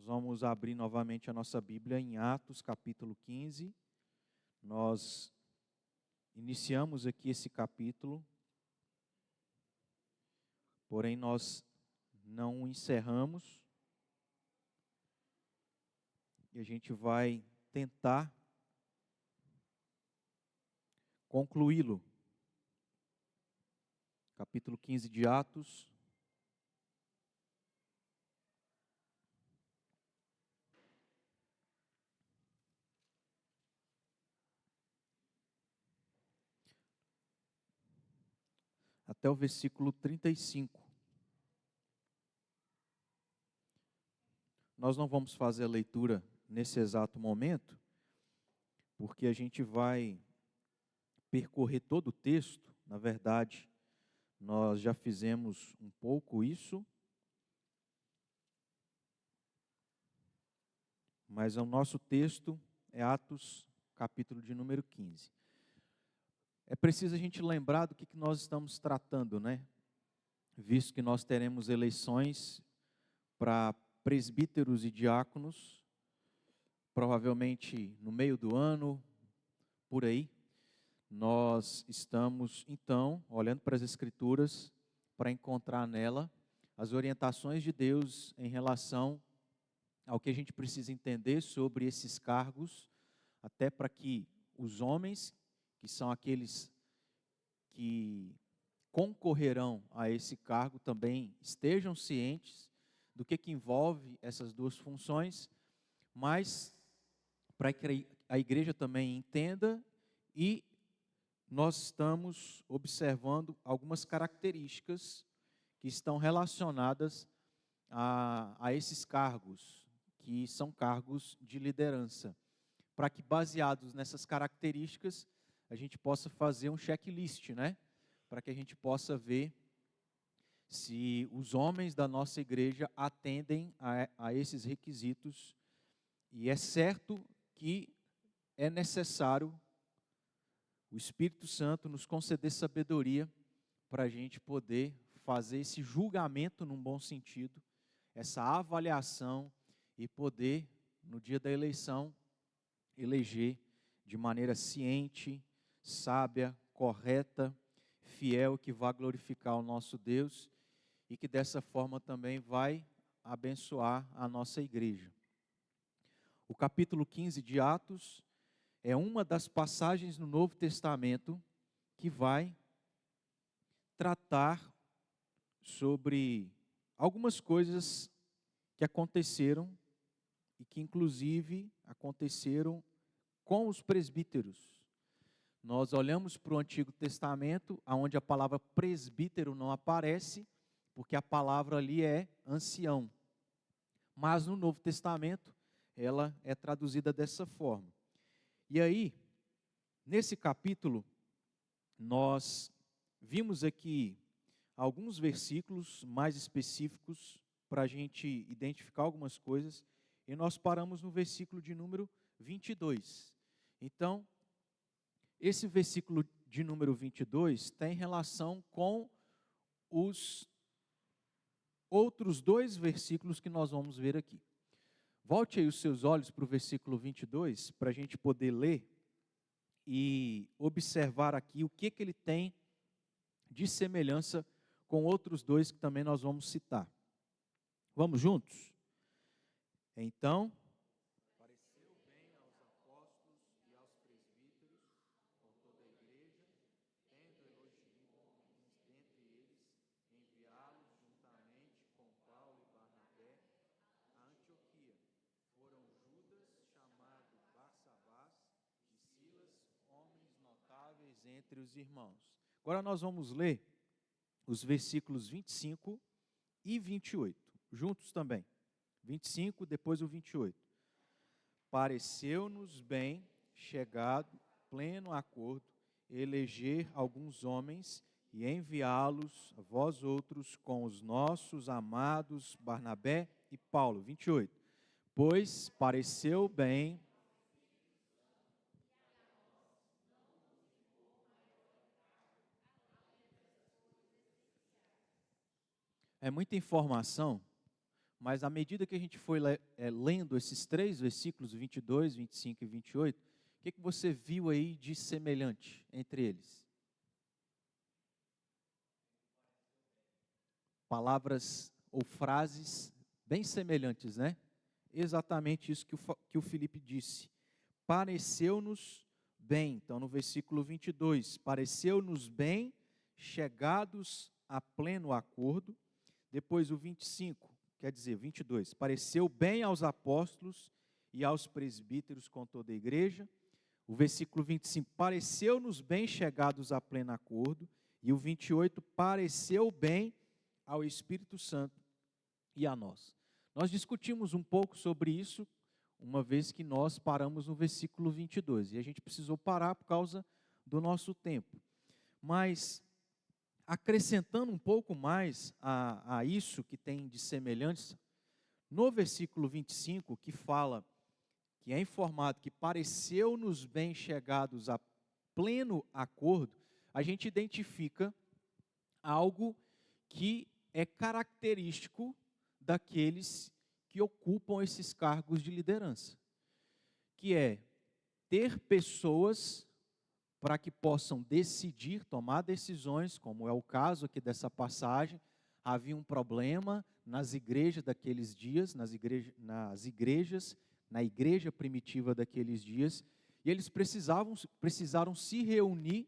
Nós vamos abrir novamente a nossa Bíblia em Atos, capítulo 15. Nós iniciamos aqui esse capítulo, porém nós não o encerramos. E a gente vai tentar concluí-lo. Capítulo 15 de Atos. Até o versículo 35. Nós não vamos fazer a leitura nesse exato momento, porque a gente vai percorrer todo o texto. Na verdade, nós já fizemos um pouco isso, mas o nosso texto é Atos, capítulo de número 15. É preciso a gente lembrar do que nós estamos tratando, né? Visto que nós teremos eleições para presbíteros e diáconos, provavelmente no meio do ano, por aí. Nós estamos, então, olhando para as Escrituras, para encontrar nela as orientações de Deus em relação ao que a gente precisa entender sobre esses cargos, até para que os homens, que são aqueles que concorrerão a esse cargo, também estejam cientes do que envolve essas duas funções, mas para que a igreja também entenda, e nós estamos observando algumas características que estão relacionadas a esses cargos, que são cargos de liderança, para que, baseados nessas características, a gente possa fazer um checklist, né? Para que a gente possa ver se os homens da nossa igreja atendem a esses requisitos. E é certo que é necessário o Espírito Santo nos conceder sabedoria para a gente poder fazer esse julgamento num bom sentido, essa avaliação, e poder, no dia da eleição, eleger de maneira ciente, sábia, correta, fiel, que vá glorificar o nosso Deus e que dessa forma também vai abençoar a nossa igreja. O capítulo 15 de Atos é uma das passagens no Novo Testamento que vai tratar sobre algumas coisas que aconteceram e que inclusive aconteceram com os presbíteros. Nós olhamos para o Antigo Testamento, onde a palavra presbítero não aparece, porque a palavra ali é ancião. Mas no Novo Testamento, ela é traduzida dessa forma. E aí, nesse capítulo, nós vimos aqui alguns versículos mais específicos para a gente identificar algumas coisas, e nós paramos no versículo de número 22. Então, esse versículo de número 22 tem relação com os outros dois versículos que nós vamos ver aqui. Volte aí os seus olhos para o versículo 22, para a gente poder ler e observar aqui o que ele tem de semelhança com outros dois que também nós vamos citar. Vamos juntos? Então, pareceu bem aos apóstolos e aos presbíteros, com toda a igreja, tendo elogido dentre eles, enviá-los juntamente com Paulo e Barnabé a Antioquia. Foram Judas, chamado Barsabás, e Silas, homens notáveis entre os irmãos. Agora nós vamos ler os versículos 25 e 28, juntos também. 25, depois o 28. Pareceu-nos bem, chegado, pleno acordo, eleger alguns homens e enviá-los, a vós outros, com os nossos amados Barnabé e Paulo. 28. Pois pareceu bem. É muita informação, mas à medida que a gente foi lendo esses 3 versículos, 22, 25 e 28, o que você viu aí de semelhante entre eles? Palavras ou frases bem semelhantes, né? Exatamente isso que o Felipe disse. Pareceu-nos bem. Então, no versículo 22, pareceu-nos bem, chegados a pleno acordo. Depois o 25, quer dizer, 22, pareceu bem aos apóstolos e aos presbíteros com toda a igreja. O versículo 25, pareceu-nos bem, chegados a pleno acordo. E o 28, pareceu bem ao Espírito Santo e a nós. Nós discutimos um pouco sobre isso, uma vez que nós paramos no versículo 22, e a gente precisou parar por causa do nosso tempo. Mas, acrescentando um pouco mais a isso que tem de semelhança, no versículo 25, que fala, que é informado que pareceu-nos bem chegados a pleno acordo, a gente identifica algo que é característico daqueles que ocupam esses cargos de liderança, que é ter pessoas para que possam decidir, tomar decisões, como é o caso aqui dessa passagem. Havia um problema nas igrejas daqueles dias, na igreja primitiva daqueles dias, e eles precisaram se reunir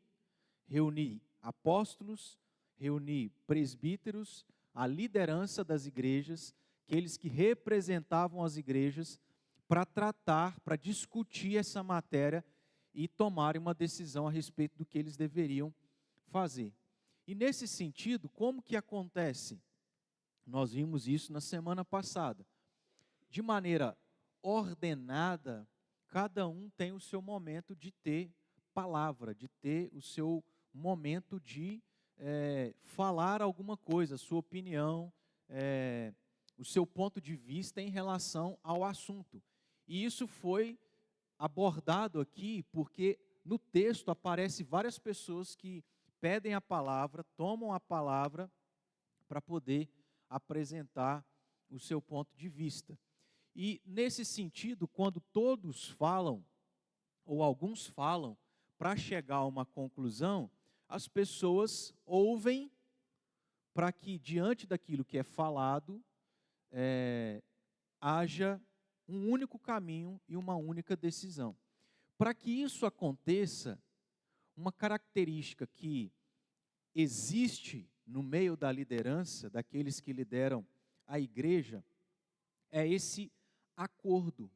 apóstolos, reunir presbíteros, a liderança das igrejas, aqueles que representavam as igrejas, para tratar, para discutir essa matéria e tomarem uma decisão a respeito do que eles deveriam fazer. E nesse sentido, como que acontece? Nós vimos isso na semana passada. De maneira ordenada, cada um tem o seu momento de ter palavra, de ter o seu momento de falar alguma coisa, a sua opinião, o seu ponto de vista em relação ao assunto. E isso foi abordado aqui porque no texto aparece várias pessoas que pedem a palavra, tomam a palavra para poder apresentar o seu ponto de vista. E nesse sentido, quando todos falam, ou alguns falam, para chegar a uma conclusão, as pessoas ouvem para que, diante daquilo que é falado, haja um único caminho e uma única decisão. Para que isso aconteça, uma característica que existe no meio da liderança, daqueles que lideram a igreja, é esse acordo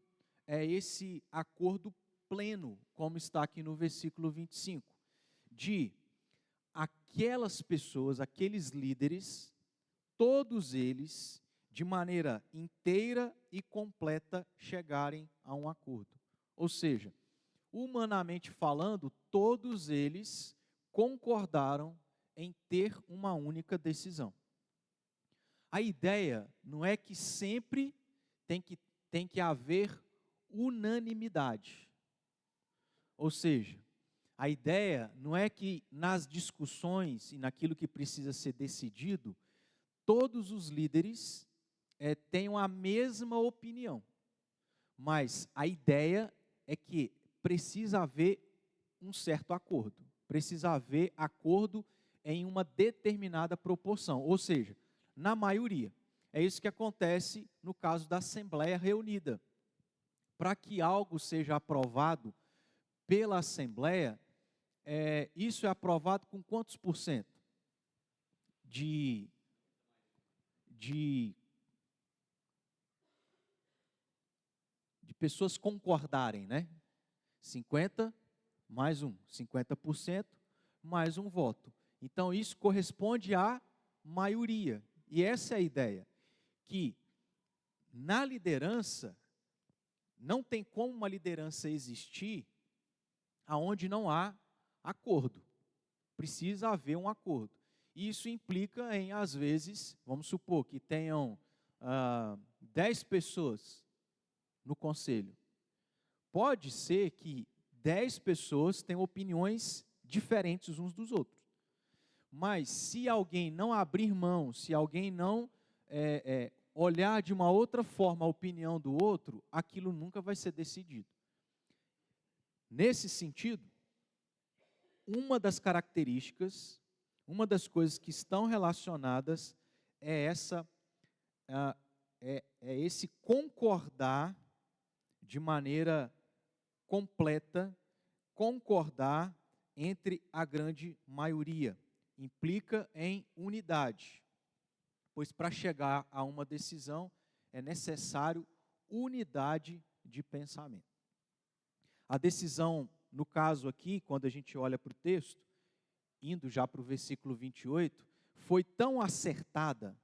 pleno, como está aqui no versículo 25, de aquelas pessoas, aqueles líderes, todos eles, de maneira inteira e completa, chegarem a um acordo. Ou seja, humanamente falando, todos eles concordaram em ter uma única decisão. A ideia não é que sempre tem que haver unanimidade. Ou seja, a ideia não é que nas discussões e naquilo que precisa ser decidido, todos os líderes tenham a mesma opinião. Mas a ideia é que precisa haver um certo acordo. Precisa haver acordo em uma determinada proporção, ou seja, na maioria. É isso que acontece no caso da Assembleia Reunida. Para que algo seja aprovado pela Assembleia, isso é aprovado com quantos por cento? De pessoas concordarem, né? 50 mais 50% mais um voto. Então, isso corresponde à maioria. E essa é a ideia, que na liderança, não tem como uma liderança existir aonde não há acordo. Precisa haver um acordo. Isso implica em, às vezes, vamos supor que tenham 10 pessoas no conselho. Pode ser que 10 pessoas tenham opiniões diferentes uns dos outros. Mas se alguém não abrir mão, se alguém não olhar de uma outra forma a opinião do outro, aquilo nunca vai ser decidido. Nesse sentido, uma das características, uma das coisas que estão relacionadas é esse concordar de maneira completa, concordar entre a grande maioria. Implica em unidade, pois para chegar a uma decisão é necessário unidade de pensamento. A decisão, no caso aqui, quando a gente olha para o texto, indo já para o versículo 28, foi tão acertada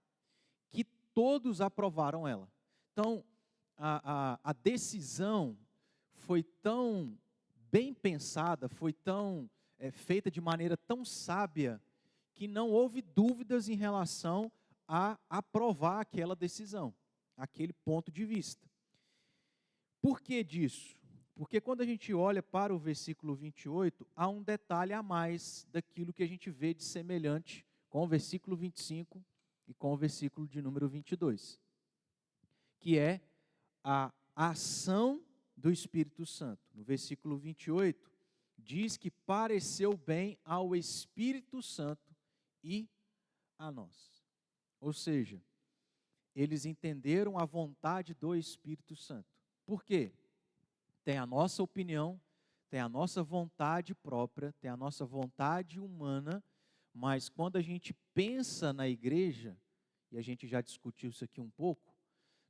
que todos aprovaram ela. Então, a decisão foi tão bem pensada, foi tão feita de maneira tão sábia, que não houve dúvidas em relação a aprovar aquela decisão, aquele ponto de vista. Por que disso? Porque quando a gente olha para o versículo 28, há um detalhe a mais daquilo que a gente vê de semelhante com o versículo 25 e com o versículo de número 22, que é a ação do Espírito Santo. No versículo 28, diz que pareceu bem ao Espírito Santo e a nós. Ou seja, eles entenderam a vontade do Espírito Santo. Por quê? Tem a nossa opinião, tem a nossa vontade própria, tem a nossa vontade humana, mas quando a gente pensa na igreja, e a gente já discutiu isso aqui um pouco,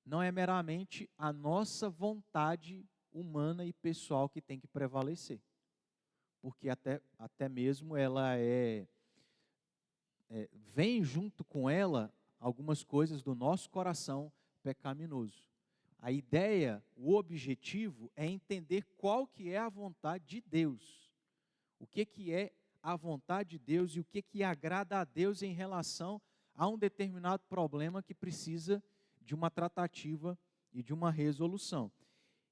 não é meramente a nossa vontade humana e pessoal que tem que prevalecer. Porque até mesmo ela vem junto com ela algumas coisas do nosso coração pecaminoso. A ideia, o objetivo é entender qual que é a vontade de Deus. O que é a vontade de Deus e o que agrada a Deus em relação a um determinado problema que precisa de uma tratativa e de uma resolução.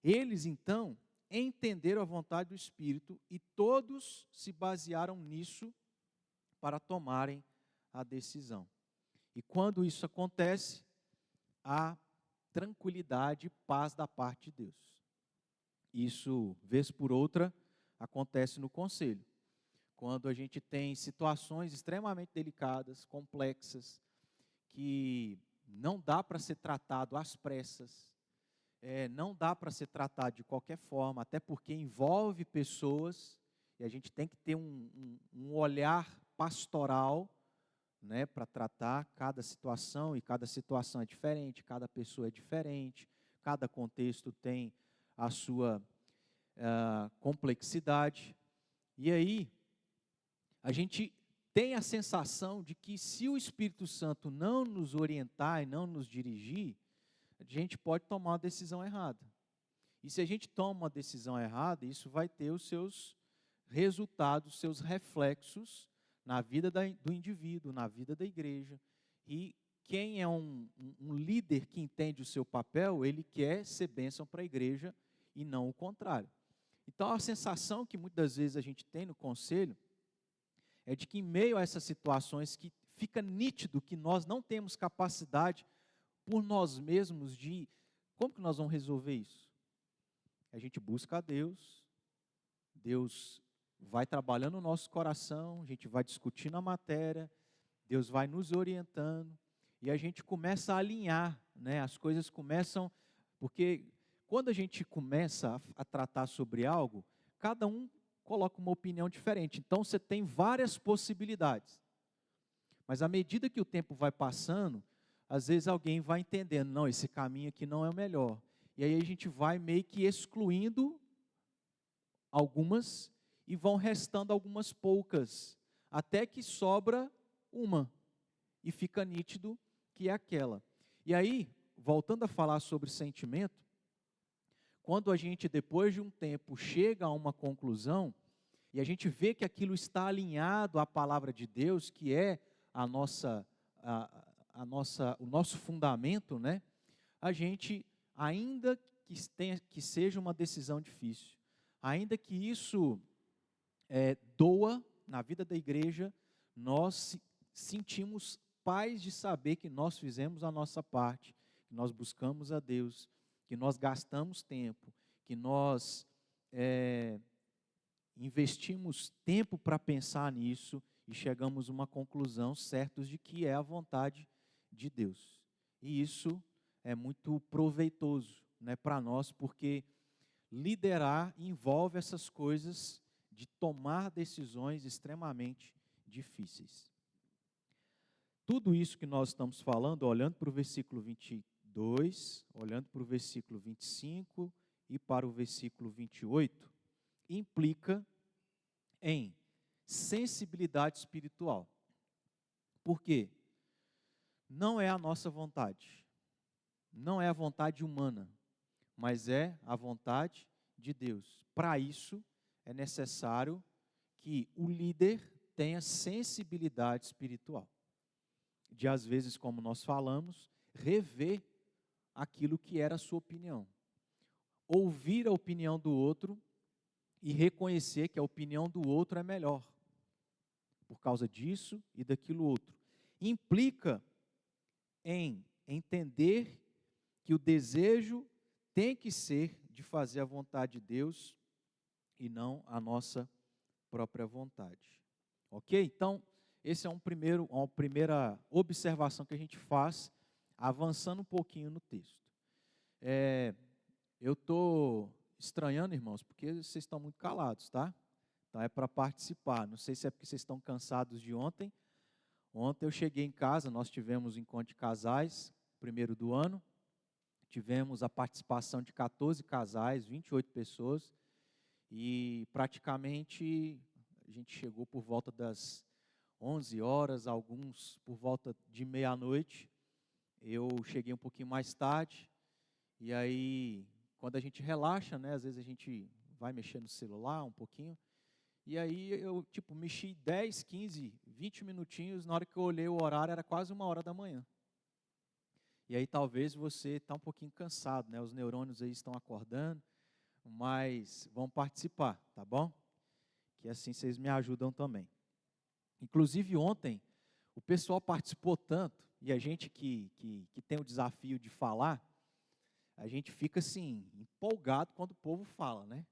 Eles, então, entenderam a vontade do Espírito e todos se basearam nisso para tomarem a decisão. E quando isso acontece, há tranquilidade e paz da parte de Deus. Isso, vez por outra, acontece no conselho. Quando a gente tem situações extremamente delicadas, complexas, que não dá para ser tratado às pressas, não dá para ser tratado de qualquer forma, até porque envolve pessoas, e a gente tem que ter um olhar pastoral, né, para tratar cada situação, e cada situação é diferente, cada pessoa é diferente, cada contexto tem a sua complexidade. E aí, a gente tem a sensação de que se o Espírito Santo não nos orientar e não nos dirigir, a gente pode tomar uma decisão errada. E se a gente toma uma decisão errada, isso vai ter os seus resultados, seus reflexos na vida do indivíduo, na vida da igreja. E quem é um líder que entende o seu papel, ele quer ser bênção para a igreja e não o contrário. Então, a sensação que muitas vezes a gente tem no conselho é de que em meio a essas situações que fica nítido que nós não temos capacidade por nós mesmos de... Como que nós vamos resolver isso? A gente busca a Deus, Deus vai trabalhando no nosso coração, a gente vai discutindo a matéria, Deus vai nos orientando, e a gente começa a alinhar, né? As coisas começam, porque quando a gente começa a tratar sobre algo, cada um coloca uma opinião diferente, então você tem várias possibilidades, mas à medida que o tempo vai passando, às vezes alguém vai entendendo, não, esse caminho aqui não é o melhor, e aí a gente vai meio que excluindo algumas, e vão restando algumas poucas, até que sobra uma, e fica nítido que é aquela. E aí, voltando a falar sobre sentimento, quando a gente, depois de um tempo, chega a uma conclusão, e a gente vê que aquilo está alinhado à palavra de Deus, que é o nosso fundamento, né? A gente, ainda que seja uma decisão difícil, ainda que isso doa na vida da igreja, nós sentimos paz de saber que nós fizemos a nossa parte, que nós buscamos a Deus, que nós gastamos tempo, que nós investimos tempo para pensar nisso e chegamos a uma conclusão certos de que é a vontade de Deus. E isso é muito proveitoso, né, para nós, porque liderar envolve essas coisas de tomar decisões extremamente difíceis. Tudo isso que nós estamos falando, olhando para o versículo 22, olhando para o versículo 25 e para o versículo 28, implica em sensibilidade espiritual. Por quê? Não é a nossa vontade, não é a vontade humana, mas é a vontade de Deus. Para isso, é necessário que o líder tenha sensibilidade espiritual. De, às vezes, como nós falamos, rever aquilo que era a sua opinião. Ouvir a opinião do outro e reconhecer que a opinião do outro é melhor, por causa disso e daquilo outro. Implica em entender que o desejo tem que ser de fazer a vontade de Deus e não a nossa própria vontade. Ok? Então, esse é uma primeira observação que a gente faz, avançando um pouquinho no texto. Eu estou estranhando, irmãos, porque vocês estão muito calados, tá? Então é para participar. Não sei se é porque vocês estão cansados de ontem. Ontem eu cheguei em casa, nós tivemos um encontro de casais, primeiro do ano. Tivemos a participação de 14 casais, 28 pessoas. E praticamente a gente chegou por volta das 11 horas, alguns por volta de meia-noite. Eu cheguei um pouquinho mais tarde. E aí, quando a gente relaxa, né, às vezes a gente vai mexer no celular um pouquinho. E aí eu, mexi 10, 15, 20 minutinhos, na hora que eu olhei o horário era quase 1h da manhã. E aí talvez você está um pouquinho cansado, né? Os neurônios aí estão acordando, mas vão participar, tá bom? Que assim vocês me ajudam também. Inclusive ontem, o pessoal participou tanto, e a gente que tem o desafio de falar, a gente fica assim, empolgado quando o povo fala, né?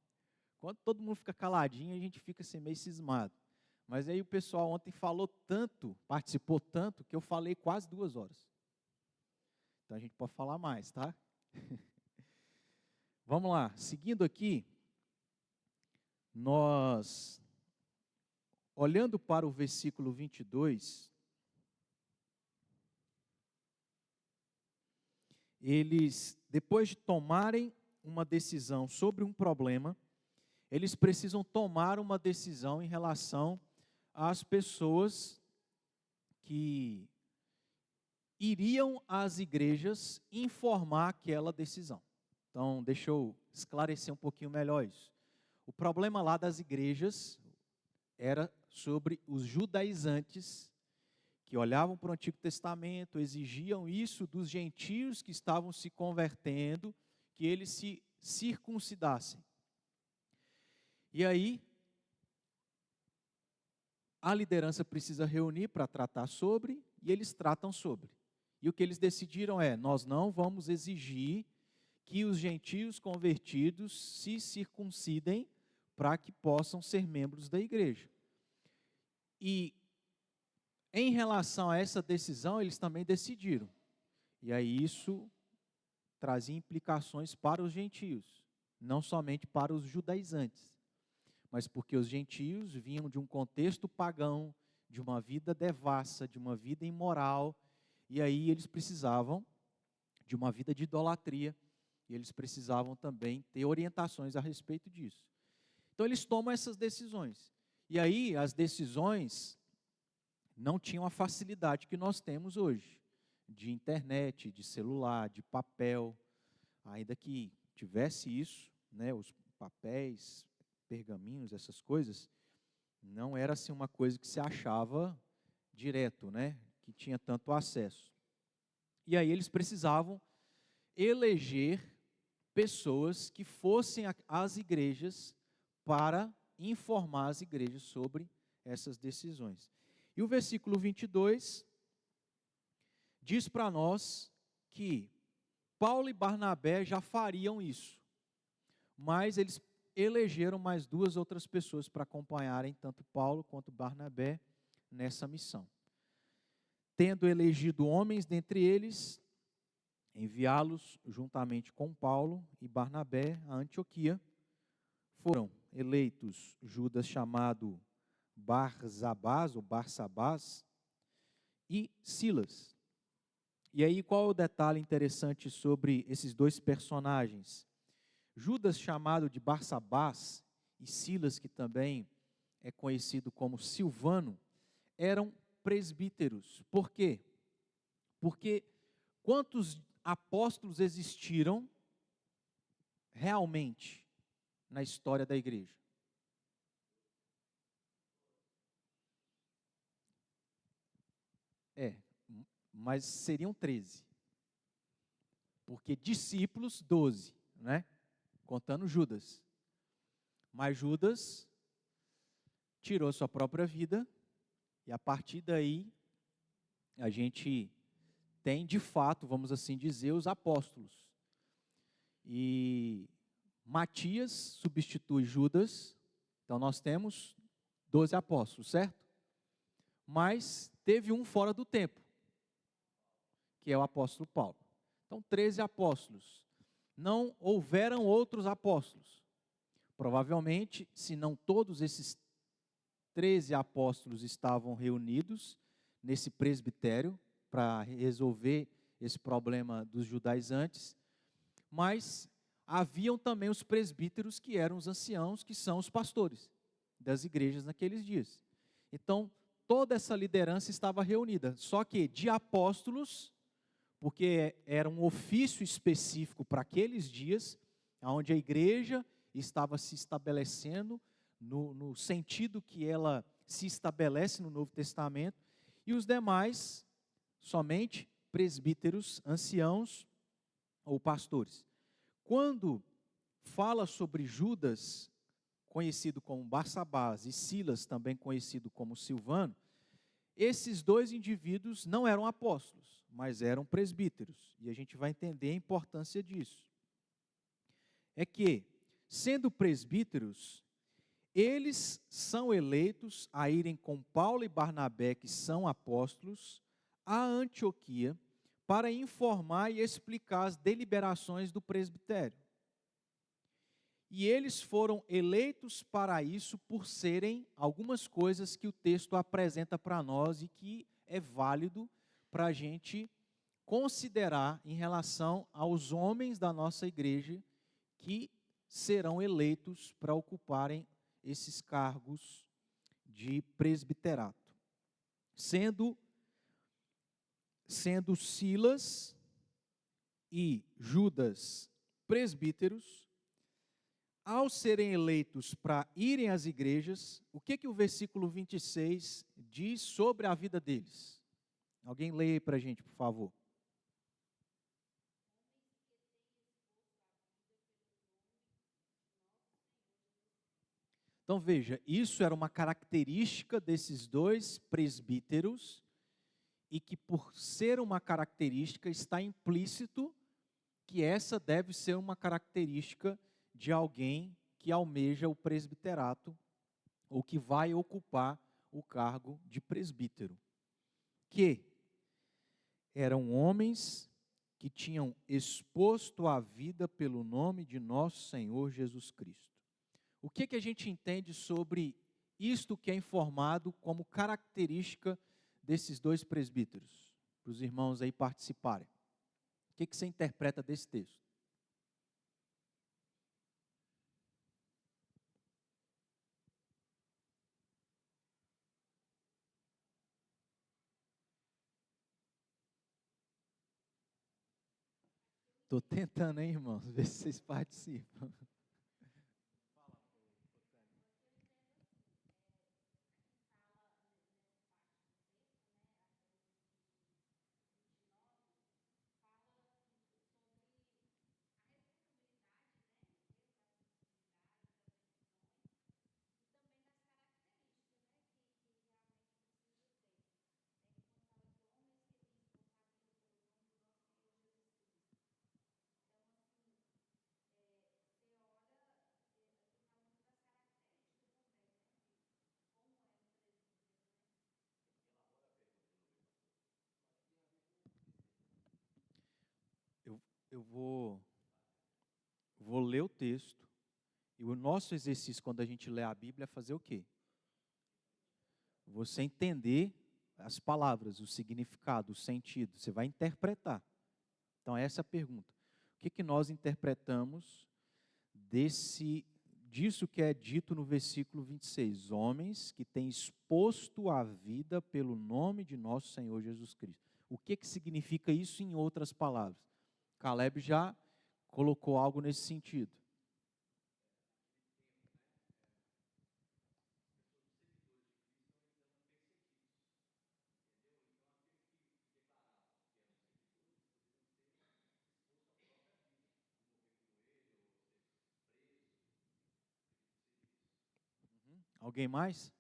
Quando todo mundo fica caladinho, a gente fica assim meio cismado. Mas aí o pessoal ontem falou tanto, participou tanto, que eu falei quase 2 horas. Então a gente pode falar mais, tá? Vamos lá, seguindo aqui, nós, olhando para o versículo 22, eles, depois de tomarem uma decisão sobre um problema, eles precisam tomar uma decisão em relação às pessoas que iriam às igrejas informar aquela decisão. Então, deixa eu esclarecer um pouquinho melhor isso. O problema lá das igrejas era sobre os judaizantes que olhavam para o Antigo Testamento, exigiam isso dos gentios que estavam se convertendo, que eles se circuncidassem. E aí, a liderança precisa reunir para tratar sobre, e eles tratam sobre. E o que eles decidiram é, nós não vamos exigir que os gentios convertidos se circuncidem para que possam ser membros da igreja. E em relação a essa decisão, eles também decidiram. E aí isso trazia implicações para os gentios, não somente para os judaizantes, mas porque os gentios vinham de um contexto pagão, de uma vida devassa, de uma vida imoral, e aí eles precisavam de uma vida de idolatria, e eles precisavam também ter orientações a respeito disso. Então eles tomam essas decisões. E aí as decisões não tinham a facilidade que nós temos hoje, de internet, de celular, de papel, ainda que tivesse isso, né, os papéis, pergaminhos, essas coisas, não era assim uma coisa que se achava direto, né, que tinha tanto acesso. E aí eles precisavam eleger pessoas que fossem às igrejas para informar as igrejas sobre essas decisões. E o versículo 22 diz para nós que Paulo e Barnabé já fariam isso, mas eles elegeram mais duas outras pessoas para acompanharem tanto Paulo quanto Barnabé nessa missão. Tendo elegido homens dentre eles, enviá-los juntamente com Paulo e Barnabé a Antioquia, foram eleitos Judas chamado Barsabás ou Barsabás e Silas. E aí qual é o detalhe interessante sobre esses dois personagens? Judas chamado de Barsabás e Silas, que também é conhecido como Silvano, eram presbíteros. Por quê? Porque quantos apóstolos existiram realmente na história da igreja? Mas seriam 13. Porque discípulos, 12, né? Contando Judas. Mas Judas tirou sua própria vida e a partir daí a gente tem de fato, vamos assim dizer, os apóstolos. E Matias substitui Judas, então nós temos 12 apóstolos, certo? Mas teve um fora do tempo, que é o apóstolo Paulo. Então 13 apóstolos. Não houveram outros apóstolos. Provavelmente, se não todos esses 13 apóstolos estavam reunidos nesse presbitério para resolver esse problema dos judaizantes, mas haviam também os presbíteros que eram os anciãos, que são os pastores das igrejas naqueles dias. Então, toda essa liderança estava reunida, só que de apóstolos, porque era um ofício específico para aqueles dias, onde a igreja estava se estabelecendo no sentido que ela se estabelece no Novo Testamento, e os demais, somente presbíteros, anciãos ou pastores. Quando fala sobre Judas, conhecido como Barsabás, e Silas, também conhecido como Silvano, esses dois indivíduos não eram apóstolos, mas eram presbíteros, e a gente vai entender a importância disso. É que, sendo presbíteros, eles são eleitos a irem com Paulo e Barnabé, que são apóstolos, a Antioquia, para informar e explicar as deliberações do presbitério. E eles foram eleitos para isso por serem algumas coisas que o texto apresenta para nós e que é válido para a gente considerar em relação aos homens da nossa igreja que serão eleitos para ocuparem esses cargos de presbiterato. Sendo Silas e Judas presbíteros, ao serem eleitos para irem às igrejas, o que o versículo 26 diz sobre a vida deles? Alguém leia aí para a gente, por favor. Então veja, isso era uma característica desses dois presbíteros, e que por ser uma característica está implícito que essa deve ser uma característica de alguém que almeja o presbiterato ou que vai ocupar o cargo de presbítero. Que eram homens que tinham exposto a vida pelo nome de nosso Senhor Jesus Cristo. O que a gente entende sobre isto que é informado como característica desses dois presbíteros? Para os irmãos aí participarem. O que você interpreta desse texto? Estou tentando, hein, irmãos, ver se vocês participam. eu vou ler o texto, e o nosso exercício quando a gente lê a Bíblia é fazer o quê? Você entender as palavras, o significado, o sentido, você vai interpretar. Então essa é a pergunta. O que nós interpretamos disso que é dito no versículo 26? Homens que têm exposto a vida pelo nome de nosso Senhor Jesus Cristo. O que significa isso em outras palavras? Caleb já colocou algo nesse sentido. Alguém mais?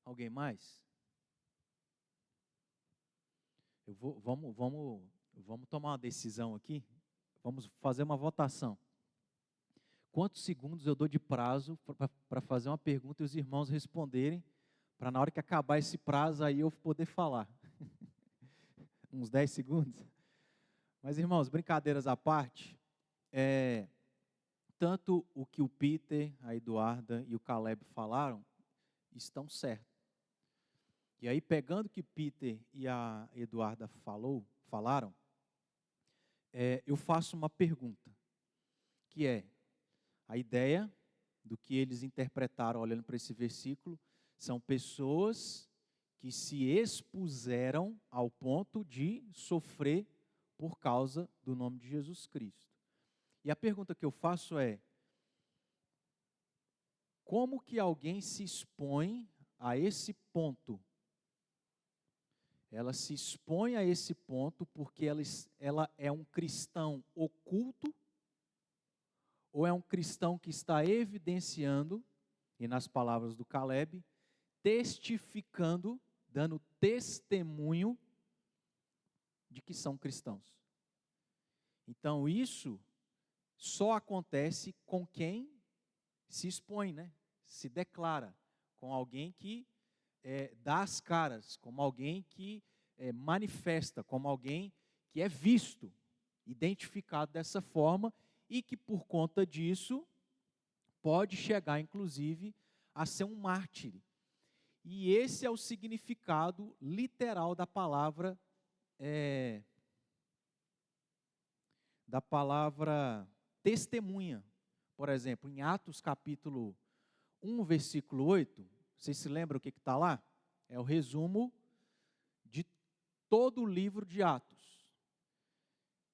Alguém mais? Vamos tomar uma decisão aqui. Vamos fazer uma votação. Quantos segundos eu dou de prazo para fazer uma pergunta e os irmãos responderem, para na hora que acabar esse prazo aí eu poder falar? Uns 10 segundos? Mas, irmãos, brincadeiras à parte, tanto o que o Peter, a Eduarda e o Caleb falaram, estão certos. E aí, pegando o que Peter e a Eduarda falaram, eu faço uma pergunta, que é, a ideia do que eles interpretaram olhando para esse versículo, são pessoas que se expuseram ao ponto de sofrer por causa do nome de Jesus Cristo. E a pergunta que eu faço é, como que alguém se expõe a esse ponto? Ela se expõe a esse ponto porque ela é um cristão oculto, ou é um cristão que está evidenciando, e nas palavras do Caleb, testificando, dando testemunho de que são cristãos. Então isso só acontece com quem se expõe, né? Se declara, com alguém que dá as caras, como alguém que manifesta, como alguém que é visto, identificado dessa forma e que por conta disso pode chegar inclusive a ser um mártir. E esse é o significado literal da palavra testemunha. Por exemplo, em Atos capítulo 1, versículo 8, vocês se lembram o que está lá? É o resumo de todo o livro de Atos.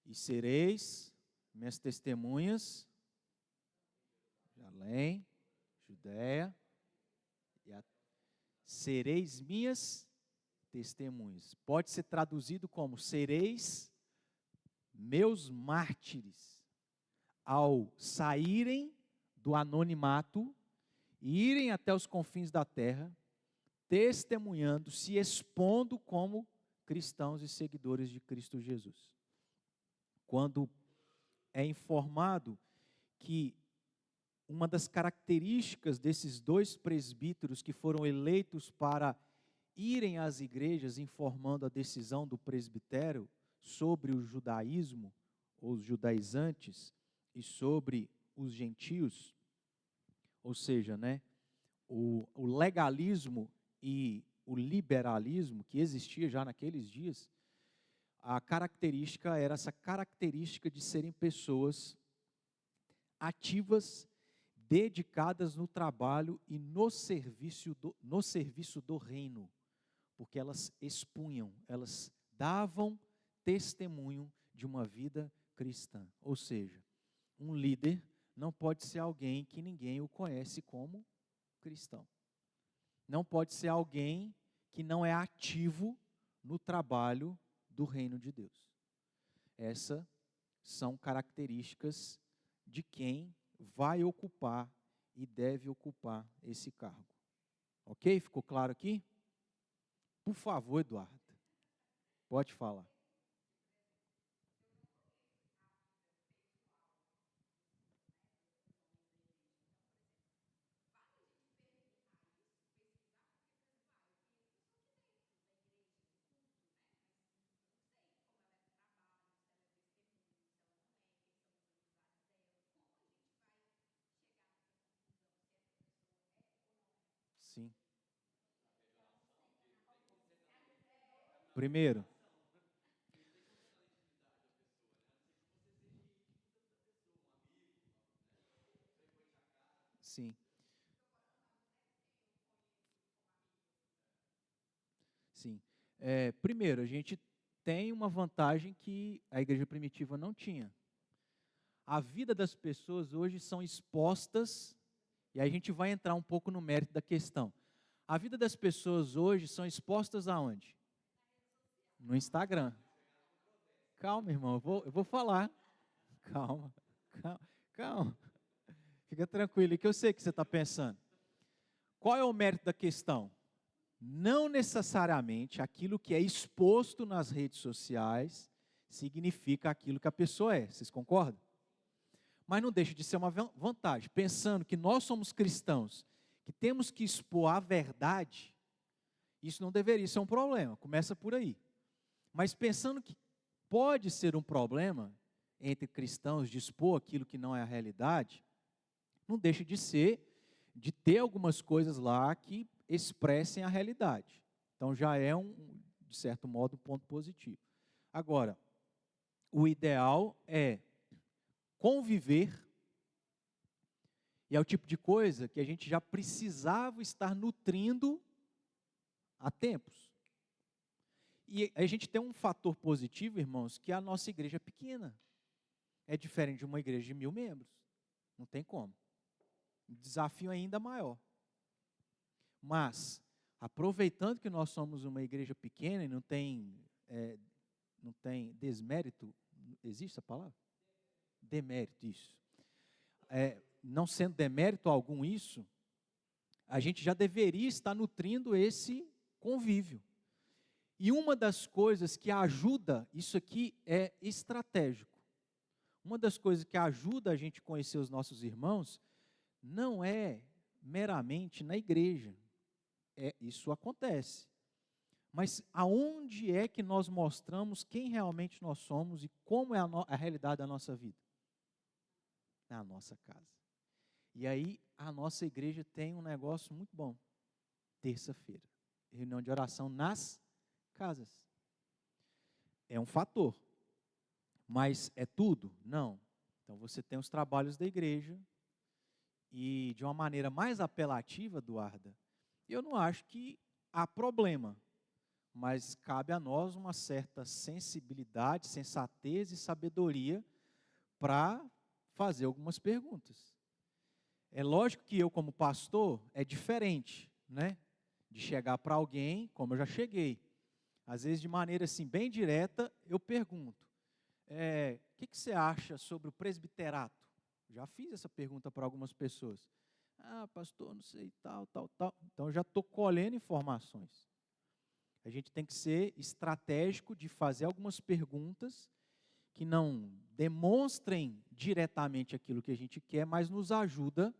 E sereis minhas testemunhas, Jerusalém, Judéia, sereis minhas testemunhas. Pode ser traduzido como sereis meus mártires, ao saírem do anonimato e irem até os confins da terra, testemunhando, se expondo como cristãos e seguidores de Cristo Jesus. Quando é informado que uma das características desses dois presbíteros que foram eleitos para irem às igrejas informando a decisão do presbitério sobre o judaísmo, os judaizantes, e sobre os gentios, ou seja, o legalismo e o liberalismo que existia já naqueles dias, a característica era essa característica de serem pessoas ativas, dedicadas no trabalho e no serviço do reino, porque elas expunham, elas davam testemunho de uma vida cristã. Ou seja, um líder não pode ser alguém que ninguém o conhece como cristão. Não pode ser alguém que não é ativo no trabalho do reino de Deus. Essas são características de quem vai ocupar e deve ocupar esse cargo. Ok? Ficou claro aqui? Por favor, Eduardo, pode falar. Sim. Primeiro, sim. Sim. Primeiro, a gente tem uma vantagem que a igreja primitiva não tinha. A vida das pessoas hoje são expostas, e aí a gente vai entrar um pouco no mérito da questão. A vida das pessoas hoje são expostas aonde? No Instagram. Calma, irmão, eu vou falar. Calma, calma, calma. Fica tranquilo, que eu sei o que você está pensando. Qual é o mérito da questão? Não necessariamente aquilo que é exposto nas redes sociais significa aquilo que a pessoa é. Vocês concordam? Mas não deixa de ser uma vantagem. Pensando que nós somos cristãos, que temos que expor a verdade, isso não deveria ser um problema. Começa por aí. Mas pensando que pode ser um problema entre cristãos de expor aquilo que não é a realidade, não deixa de ser, de ter algumas coisas lá que expressem a realidade. Então já é de certo modo, um ponto positivo. Agora, o ideal é conviver, e é o tipo de coisa que a gente já precisava estar nutrindo há tempos. E a gente tem um fator positivo, irmãos, que a nossa igreja é pequena. É diferente de uma igreja de 1000 membros. Não tem como. Um desafio ainda maior. Mas, aproveitando que nós somos uma igreja pequena e não tem desmérito, existe essa palavra? Demérito, isso. Não sendo demérito algum isso, a gente já deveria estar nutrindo esse convívio. E uma das coisas que ajuda, isso aqui é estratégico, uma das coisas que ajuda a gente a conhecer os nossos irmãos, não é meramente na igreja, isso acontece. Mas aonde é que nós mostramos quem realmente nós somos e como é a realidade da nossa vida? Na nossa casa. E aí a nossa igreja tem um negócio muito bom. Terça-feira, reunião de oração nas casas. É um fator. Mas é tudo? Não. Então você tem os trabalhos da igreja e de uma maneira mais apelativa, Eduarda, eu não acho que há problema, mas cabe a nós uma certa sensibilidade, sensatez e sabedoria para fazer algumas perguntas. É lógico que eu, como pastor, é diferente, né? De chegar para alguém, como eu já cheguei. Às vezes, de maneira assim, bem direta, eu pergunto: o que você acha sobre o presbiterato? Já fiz essa pergunta para algumas pessoas. Ah, pastor, não sei, tal. Então, eu já estou colhendo informações. A gente tem que ser estratégico de fazer algumas perguntas que não demonstrem diretamente aquilo que a gente quer, mas nos ajuda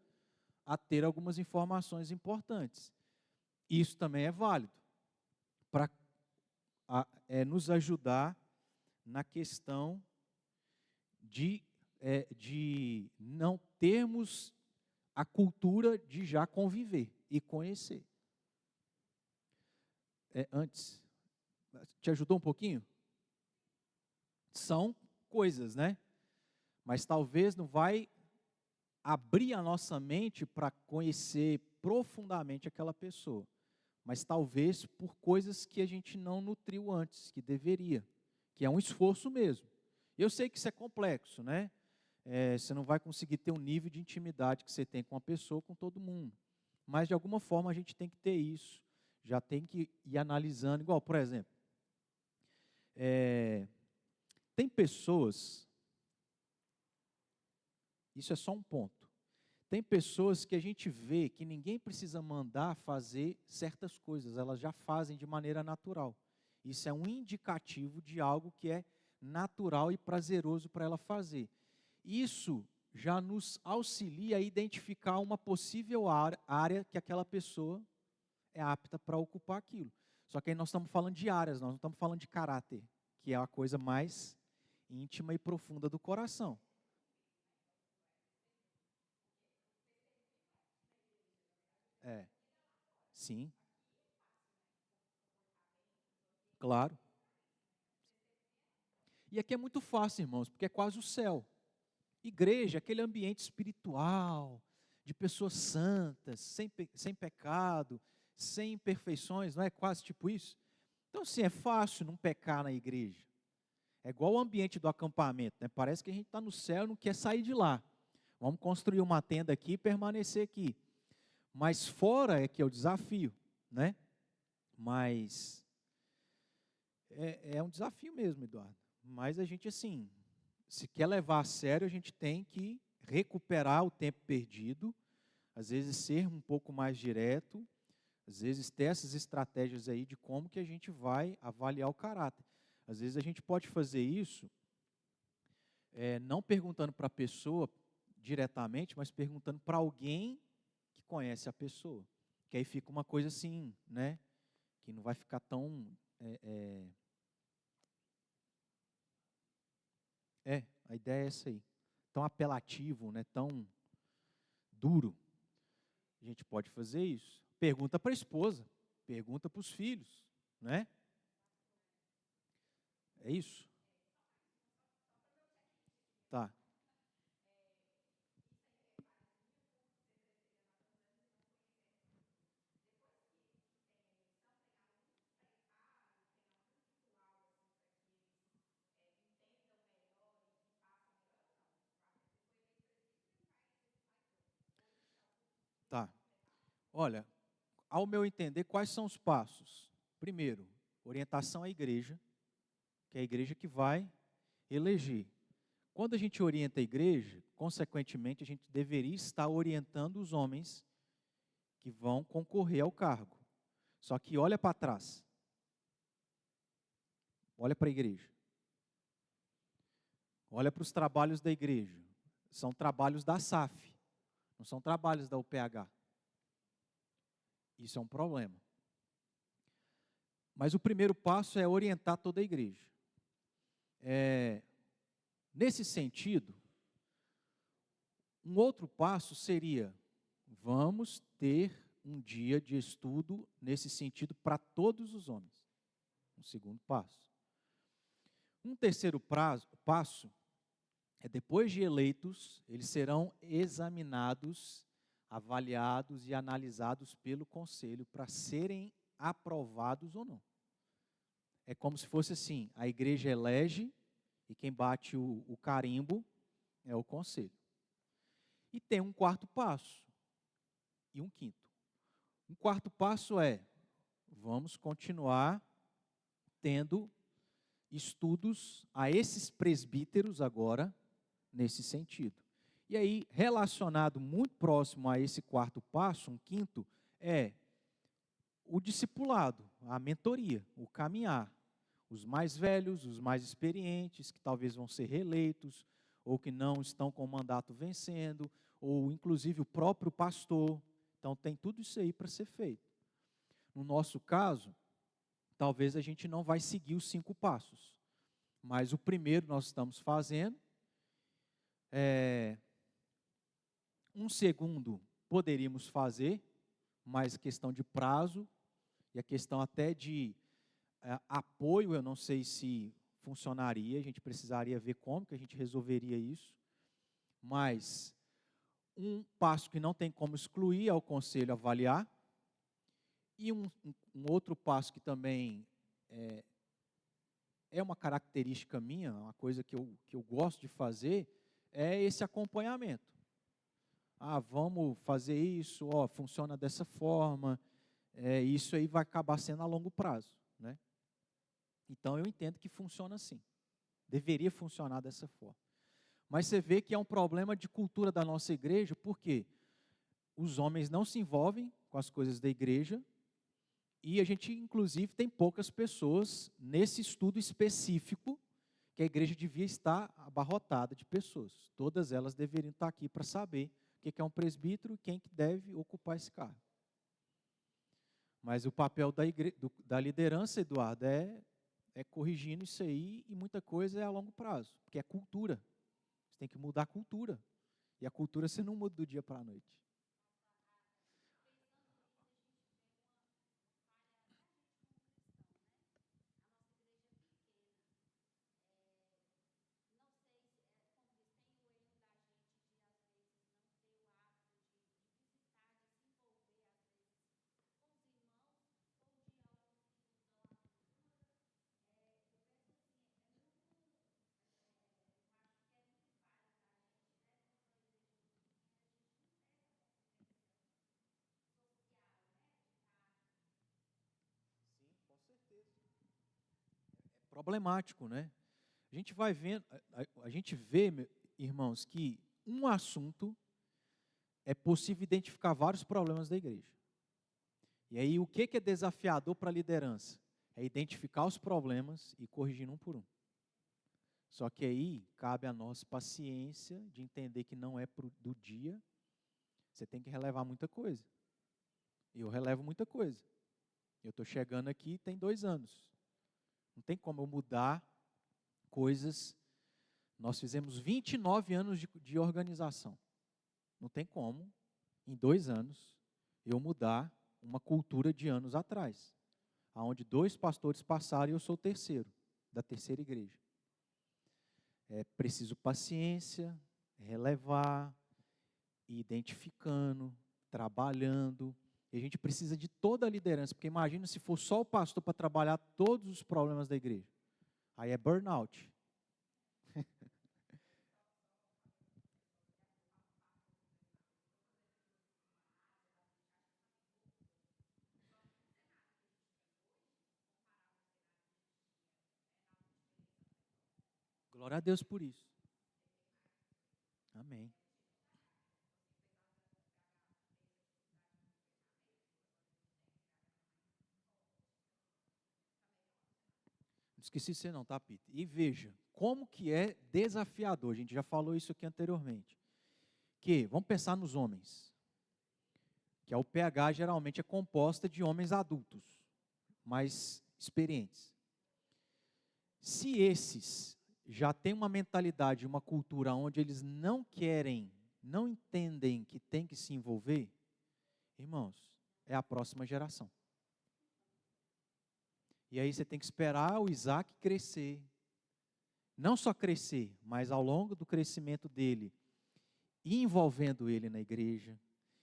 a ter algumas informações importantes. Isso também é válido para nos ajudar na questão de não termos a cultura de já conviver e conhecer. Antes, te ajudou um pouquinho? São coisas, né? Mas talvez não vai abrir a nossa mente para conhecer profundamente aquela pessoa. Mas talvez por coisas que a gente não nutriu antes, que deveria. Que é um esforço mesmo. Eu sei que isso é complexo, né? Você não vai conseguir ter um nível de intimidade que você tem com uma pessoa, com todo mundo. Mas, de alguma forma, a gente tem que ter isso. Já tem que ir analisando. Igual, por exemplo, Tem pessoas, isso é só um ponto, tem pessoas que a gente vê que ninguém precisa mandar fazer certas coisas, elas já fazem de maneira natural. Isso é um indicativo de algo que é natural e prazeroso para ela fazer. Isso já nos auxilia a identificar uma possível área que aquela pessoa é apta para ocupar aquilo. Só que aí nós estamos falando de áreas, nós não estamos falando de caráter, que é a coisa mais íntima e profunda do coração. Sim, claro. E aqui é muito fácil, irmãos, porque é quase o céu. Igreja, aquele ambiente espiritual, de pessoas santas, sem pecado, sem imperfeições, não é quase tipo isso? Então, sim, é fácil não pecar na igreja. É igual o ambiente do acampamento, né? Parece que a gente está no céu e não quer sair de lá. Vamos construir uma tenda aqui e permanecer aqui. Mas fora é que é o desafio, né? Mas é um desafio mesmo, Eduardo. Mas a gente, assim, se quer levar a sério, a gente tem que recuperar o tempo perdido, às vezes ser um pouco mais direto, às vezes ter essas estratégias aí de como que a gente vai avaliar o caráter. Às vezes a gente pode fazer isso, não perguntando para a pessoa diretamente, mas perguntando para alguém que conhece a pessoa. Que aí fica uma coisa assim, né? Que não vai ficar tão... a ideia é essa aí. Tão apelativo, né? Tão duro. A gente pode fazer isso. Pergunta para a esposa, pergunta para os filhos, né? É isso? Tá. Tá. Olha, ao meu entender, quais são os passos? Primeiro, orientação à igreja, que é a igreja que vai eleger. Quando a gente orienta a igreja, consequentemente, a gente deveria estar orientando os homens que vão concorrer ao cargo. Só que olha para trás. Olha para a igreja. Olha para os trabalhos da igreja. São trabalhos da SAF, não são trabalhos da UPH. Isso é um problema. Mas o primeiro passo é orientar toda a igreja. Nesse sentido, um outro passo seria, vamos ter um dia de estudo nesse sentido para todos os homens. Um segundo passo. Um terceiro passo é, depois de eleitos, eles serão examinados, avaliados e analisados pelo conselho para serem aprovados ou não. É como se fosse assim, a igreja elege e quem bate o carimbo é o conselho. E tem um quarto passo e um quinto. Um quarto passo é, vamos continuar tendo estudos a esses presbíteros agora, nesse sentido. E aí, relacionado muito próximo a esse quarto passo, um quinto, é o discipulado, a mentoria, o caminhar. Os mais velhos, os mais experientes, que talvez vão ser reeleitos, ou que não estão com o mandato vencendo, ou inclusive o próprio pastor. Então, tem tudo isso aí para ser feito. No nosso caso, talvez a gente não vai seguir os 5 passos, mas o primeiro nós estamos fazendo. Um segundo poderíamos fazer, mas questão de prazo e a questão até de apoio, eu não sei se funcionaria, a gente precisaria ver como que a gente resolveria isso, mas um passo que não tem como excluir é o conselho avaliar, e um outro passo que também é uma característica minha, uma coisa que eu gosto de fazer, é esse acompanhamento. Vamos fazer isso, funciona dessa forma, isso aí vai acabar sendo a longo prazo, né? Então, eu entendo que funciona assim. Deveria funcionar dessa forma. Mas você vê que é um problema de cultura da nossa igreja, porque os homens não se envolvem com as coisas da igreja, e a gente, inclusive, tem poucas pessoas nesse estudo específico que a igreja devia estar abarrotada de pessoas. Todas elas deveriam estar aqui para saber o que é um presbítero e quem que deve ocupar esse cargo. Mas o papel da liderança, Eduardo, é corrigindo isso aí, e muita coisa é a longo prazo, porque é cultura. Você tem que mudar a cultura. E a cultura você não muda do dia para a noite. Sim, com certeza. É problemático, né? A gente vai vendo, a gente vê, irmãos, que um assunto é possível identificar vários problemas da igreja. E aí, o que é desafiador para a liderança? É identificar os problemas e corrigir um por um. Só que aí, cabe a nós paciência de entender que não é do dia, você tem que relevar muita coisa. Eu relevo muita coisa. Eu estou chegando aqui tem 2 anos. Não tem como eu mudar coisas. Nós fizemos 29 anos de organização. Não tem como, em 2 anos, eu mudar uma cultura de anos atrás, onde 2 pastores passaram e eu sou o terceiro, da terceira igreja. É preciso paciência, relevar, ir identificando, trabalhando. E a gente precisa de toda a liderança, porque imagina se for só o pastor para trabalhar todos os problemas da igreja. Aí é burnout. Glória a Deus por isso. Amém. Não esqueci de você não, tá, Peter? E veja, como que é desafiador, a gente já falou isso aqui anteriormente, que, vamos pensar nos homens, que o pH geralmente é composta de homens adultos, mais experientes. Se esses já têm uma mentalidade, uma cultura onde eles não querem, não entendem que tem que se envolver, irmãos, é a próxima geração. E aí você tem que esperar o Isaac crescer. Não só crescer, mas ao longo do crescimento dele, envolvendo ele na igreja.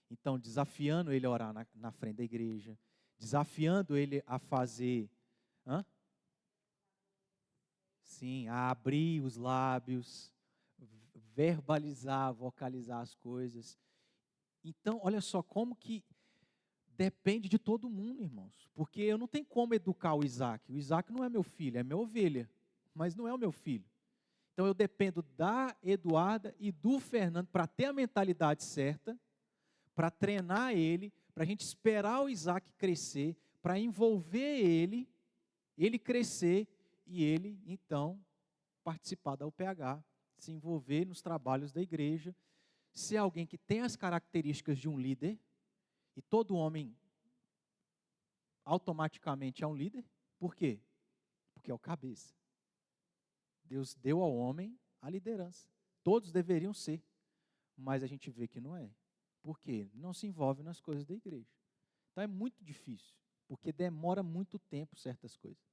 Então, desafiando ele a orar na frente da igreja. Desafiando ele a fazer... Sim, a abrir os lábios, verbalizar, vocalizar as coisas. Então, olha só como que depende de todo mundo, irmãos. Porque eu não tenho como educar o Isaac. O Isaac não é meu filho, é minha ovelha. Mas não é o meu filho. Então eu dependo da Eduarda e do Fernando para ter a mentalidade certa, para treinar ele, para a gente esperar o Isaac crescer, para envolver ele crescer e ele, então, participar da UPH, se envolver nos trabalhos da igreja, ser alguém que tem as características de um líder, e todo homem automaticamente é um líder. Por quê? Porque é o cabeça. Deus deu ao homem a liderança. Todos deveriam ser, mas a gente vê que não é. Por quê? Não se envolve nas coisas da igreja. Então é muito difícil, porque demora muito tempo certas coisas.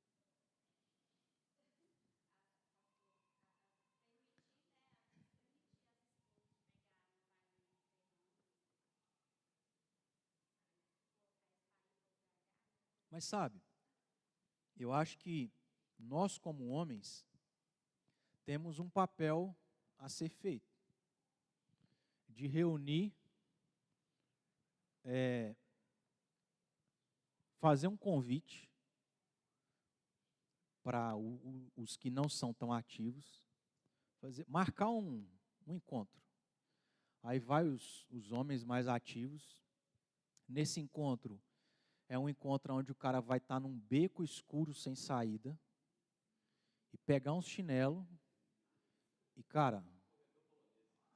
Mas sabe, eu acho que nós como homens temos um papel a ser feito, de reunir, fazer um convite para os que não são tão ativos, marcar um encontro. Aí vai os homens mais ativos. Nesse encontro, é um encontro onde o cara vai estar num beco escuro sem saída, e pegar uns chinelos, e cara,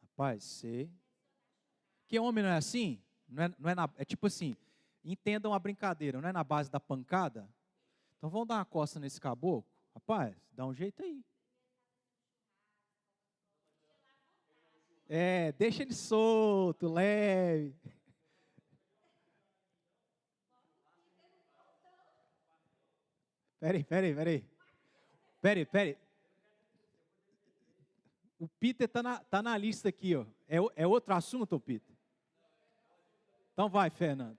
rapaz, você... Que homem não é assim? É tipo assim, entendam a brincadeira, não é na base da pancada? Então vamos dar uma costa nesse caboclo? Rapaz, dá um jeito aí. Deixa ele solto, leve. Peraí. O Peter tá na lista aqui, ó. É outro assunto, Peter? Então vai, Fernando.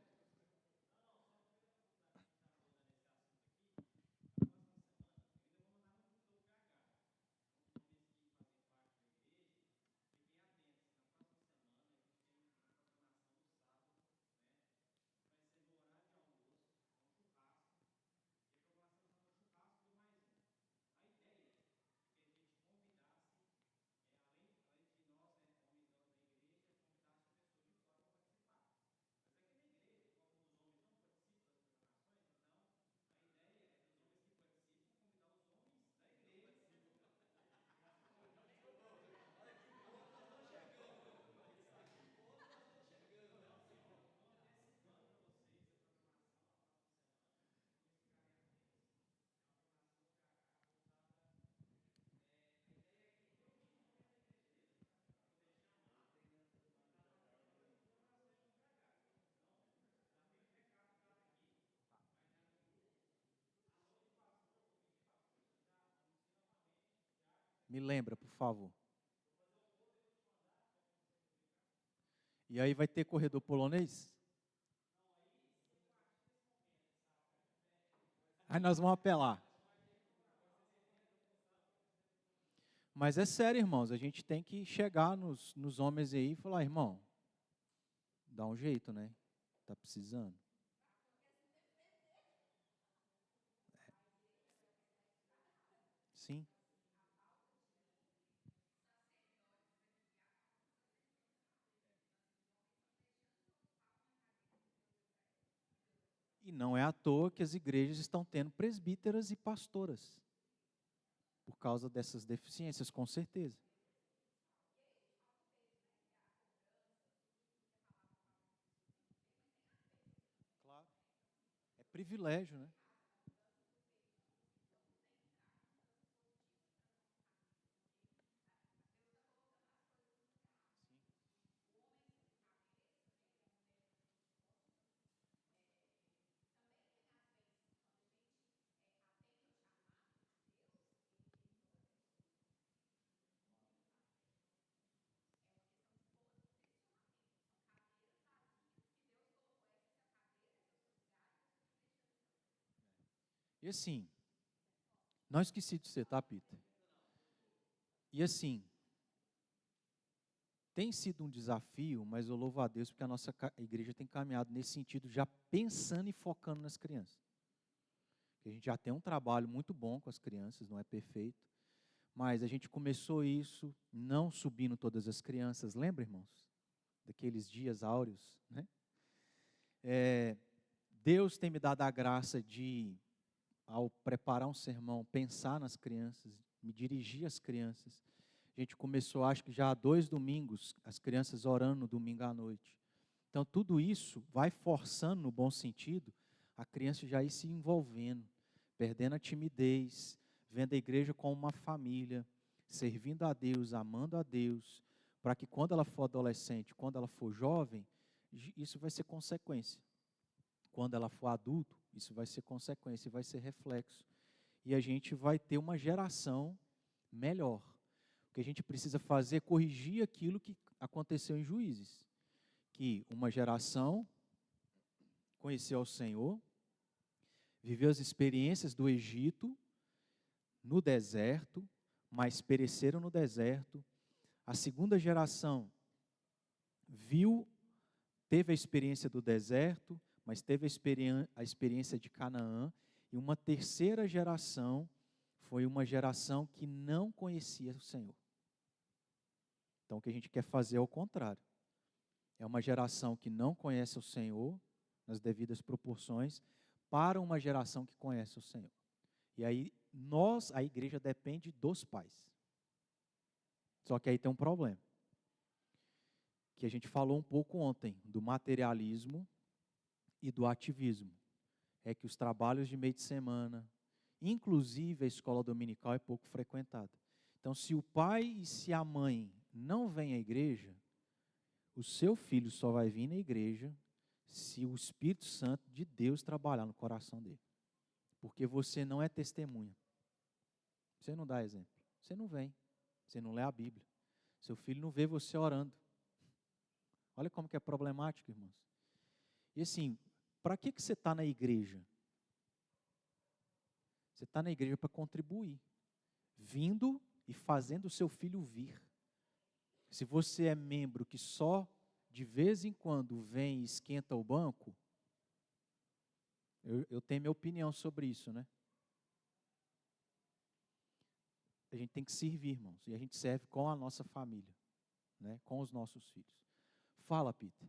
Me lembra, por favor. E aí vai ter corredor polonês? Aí nós vamos apelar. Mas é sério, irmãos, a gente tem que chegar nos homens aí e falar, irmão, dá um jeito, né? Tá precisando. Sim. E não é à toa que as igrejas estão tendo presbíteras e pastoras, por causa dessas deficiências, com certeza. Claro. É privilégio, né? E assim, não esqueci de você, tá, Peter? E assim, tem sido um desafio, mas eu louvo a Deus porque a nossa igreja tem caminhado nesse sentido, já pensando e focando nas crianças. A gente já tem um trabalho muito bom com as crianças, não é perfeito, mas a gente começou isso não subindo todas as crianças, lembra, irmãos? Daqueles dias áureos, né? Deus tem me dado a graça de, ao preparar um sermão, pensar nas crianças, me dirigir às crianças. A gente começou, acho que já há 2 domingos, as crianças orando no domingo à noite. Então, tudo isso vai forçando, no bom sentido, a criança já ir se envolvendo, perdendo a timidez, vendo a igreja como uma família, servindo a Deus, amando a Deus, para que quando ela for adolescente, quando ela for jovem, isso vai ser consequência. Quando ela for adulto, isso vai ser consequência, vai ser reflexo. E a gente vai ter uma geração melhor. O que a gente precisa fazer é corrigir aquilo que aconteceu em Juízes. Que uma geração conheceu o Senhor, viveu as experiências do Egito, no deserto, mas pereceram no deserto. A segunda geração teve a experiência do deserto, mas teve a experiência de Canaã. E uma terceira geração foi uma geração que não conhecia o Senhor. Então, o que a gente quer fazer é o contrário. É uma geração que não conhece o Senhor, nas devidas proporções, para uma geração que conhece o Senhor. E aí, a igreja depende dos pais. Só que aí tem um problema. Que a gente falou um pouco ontem, do materialismo e do ativismo. É que os trabalhos de meio de semana, inclusive a escola dominical, é pouco frequentada. Então, se o pai e se a mãe não vêm à igreja, o seu filho só vai vir na igreja se o Espírito Santo de Deus trabalhar no coração dele. Porque você não é testemunha. Você não dá exemplo. Você não vem. Você não lê a Bíblia. Seu filho não vê você orando. Olha como que é problemático, irmãos. E assim, para que você está na igreja? Você está na igreja para contribuir. Vindo e fazendo o seu filho vir. Se você é membro que só de vez em quando vem e esquenta o banco, eu tenho minha opinião sobre isso, né? A gente tem que servir, irmãos, e a gente serve com a nossa família, né? Com os nossos filhos. Fala, Peter.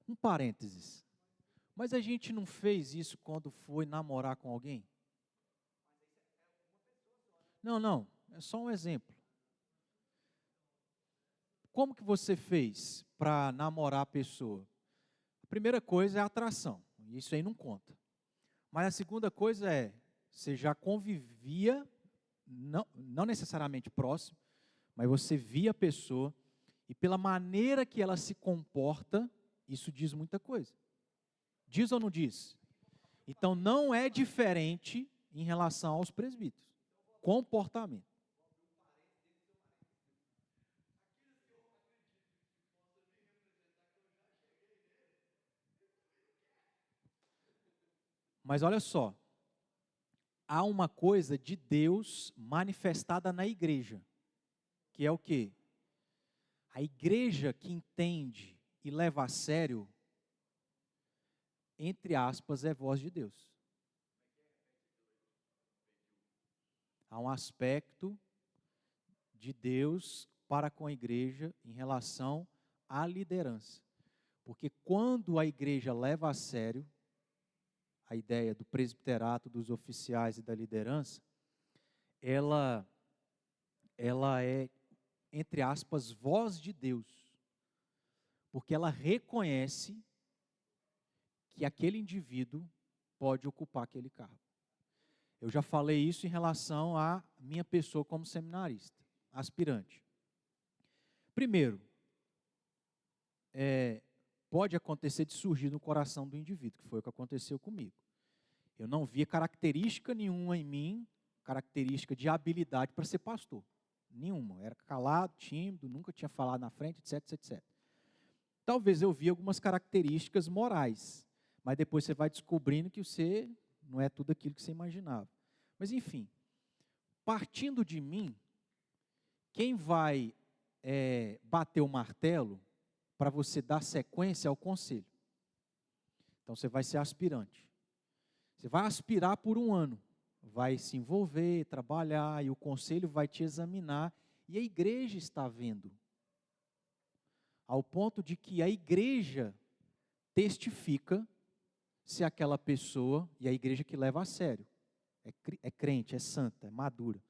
Um parênteses. Mas a gente não fez isso quando foi namorar com alguém? Não, é só um exemplo. Como que você fez para namorar a pessoa? A primeira coisa é a atração, isso aí não conta. Mas a segunda coisa é, você já convivia, não necessariamente próximo, mas você via a pessoa, e pela maneira que ela se comporta, isso diz muita coisa. Diz ou não diz? Então não é diferente em relação aos presbíteros. Comportamento. Mas olha só, há uma coisa de Deus manifestada na igreja, que é o quê? A igreja que entende e leva a sério, entre aspas, é voz de Deus. Há um aspecto de Deus para com a igreja em relação à liderança. Porque quando a igreja leva a sério a ideia do presbiterato, dos oficiais e da liderança, ela é, entre aspas, voz de Deus. Porque ela reconhece que aquele indivíduo pode ocupar aquele cargo. Eu já falei isso em relação à minha pessoa como seminarista, aspirante. Primeiro, pode acontecer de surgir no coração do indivíduo, que foi o que aconteceu comigo. Eu não via característica nenhuma em mim, característica de habilidade para ser pastor. Nenhuma. Eu era calado, tímido, nunca tinha falado na frente, etc, etc. Talvez eu via algumas características morais, mas depois você vai descobrindo que você não é tudo aquilo que você imaginava. Mas enfim, partindo de mim, quem vai bater o martelo para você dar sequência ao conselho? Então você vai ser aspirante. Você vai aspirar por um ano. vai se envolver, trabalhar, e o conselho vai te examinar, e a igreja está vendo. Ao ponto de que a igreja testifica se aquela pessoa, e a igreja que leva a sério, é crente, é santa, é madura,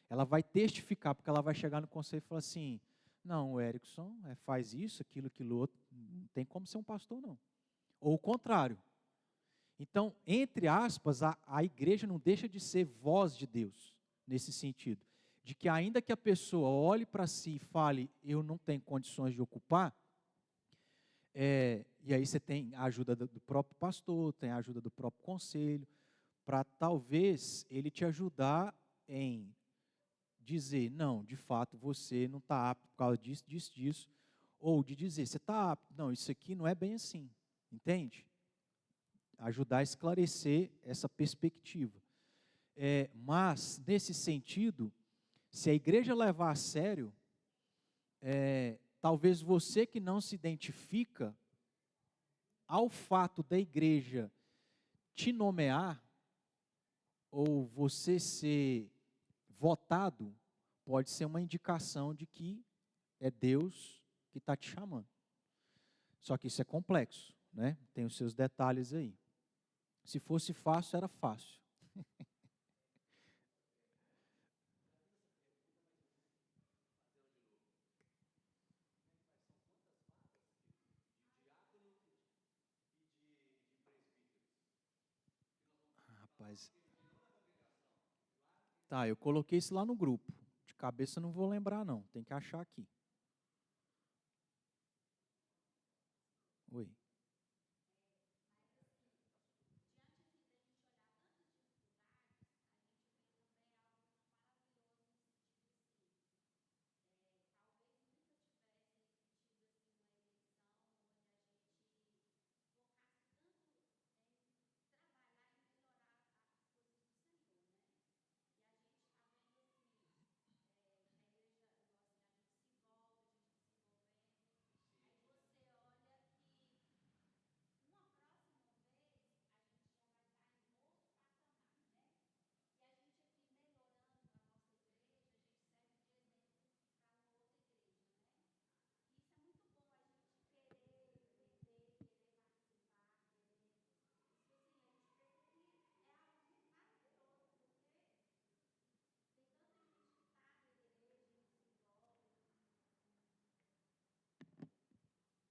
ela vai testificar, porque ela vai chegar no conselho e falar assim, não, o Erickson faz isso, aquilo outro, não tem como ser um pastor não. Ou o contrário. Então, entre aspas, a igreja não deixa de ser voz de Deus, nesse sentido, de que ainda que a pessoa olhe para si e fale, eu não tenho condições de ocupar, e aí você tem a ajuda do próprio pastor, tem a ajuda do próprio conselho, para talvez ele te ajudar em dizer, não, de fato, você não está apto por causa disso, disso, disso, ou de dizer, você está apto, não, isso aqui não é bem assim, entende? Ajudar a esclarecer essa perspectiva. Mas, nesse sentido, se a igreja levar a sério, talvez você que não se identifica, ao fato da igreja te nomear, ou você ser votado, pode ser uma indicação de que é Deus que está te chamando. Só que isso é complexo, né? Tem os seus detalhes aí. Se fosse fácil, era fácil. Rapaz, tá, eu coloquei isso lá no grupo. De cabeça eu não vou lembrar não, tem que achar aqui. Oi.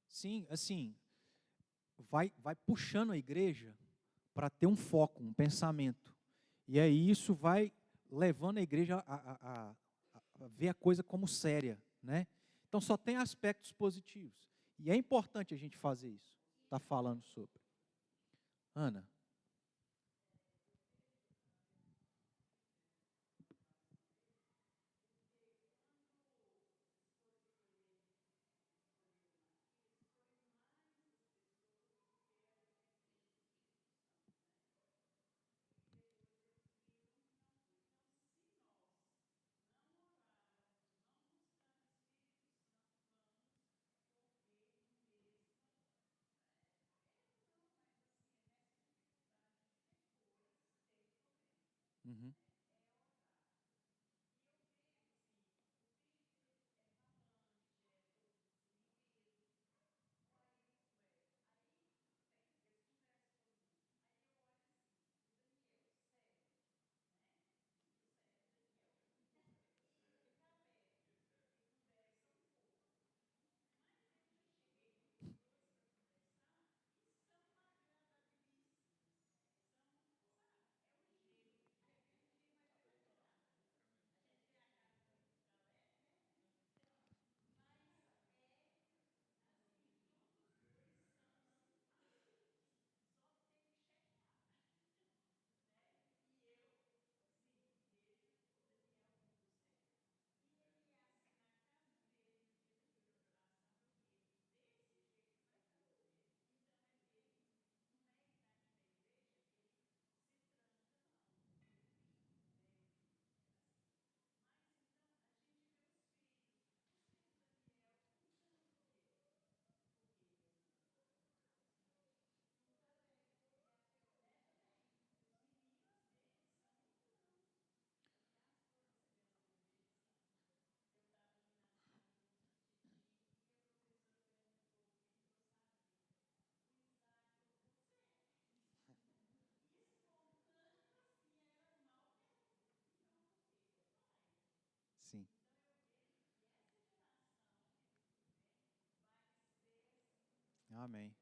Sim, assim, vai puxando a igreja para ter um foco, um pensamento. E aí isso vai levando a igreja a ver a coisa como séria, né? Então só tem aspectos positivos. E é importante a gente fazer isso. Está falando sobre. Ana. Amém.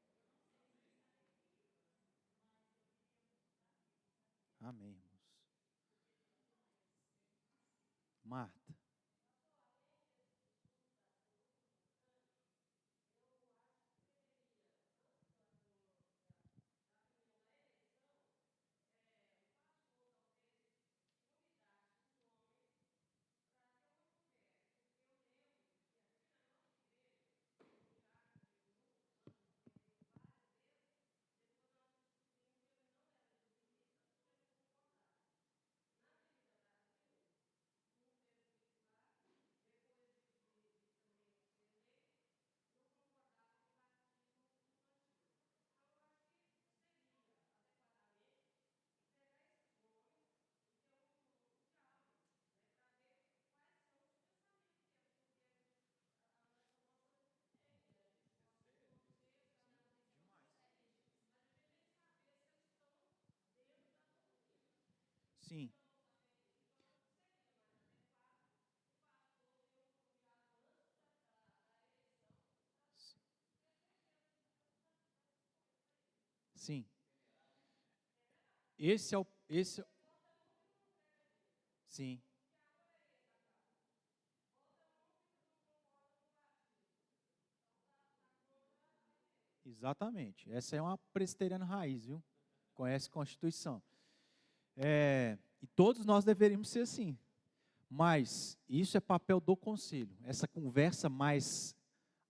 Amém, irmãos. Marta. Sim. Sim. Sim. Exatamente. Essa é uma presbiteriana raiz, viu? Conhece Constituição. E todos nós deveríamos ser assim. Mas isso é papel do conselho. Essa conversa mais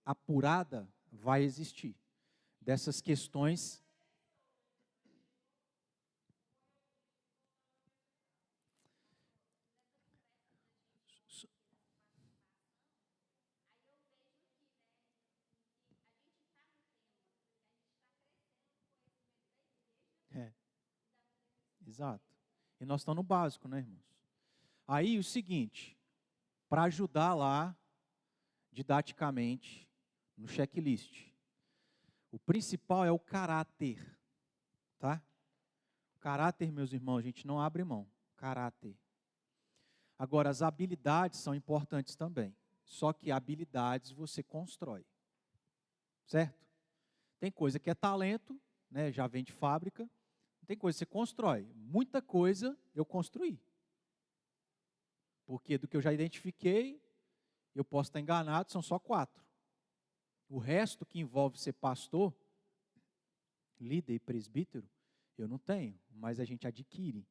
apurada vai existir. Dessas questões. É, exato. E nós estamos no básico, né, irmãos? Aí o seguinte, para ajudar lá, didaticamente, no checklist, o principal é o caráter, tá? O caráter, meus irmãos, a gente não abre mão. Caráter. Agora, as habilidades são importantes também. Só que habilidades você constrói. Certo? Tem coisa que é talento, né, já vem de fábrica. Tem coisa que você constrói. Muita coisa eu construí. Porque do que eu já identifiquei, eu posso estar enganado, são só 4. O resto que envolve ser pastor, líder e presbítero, eu não tenho, mas a gente adquire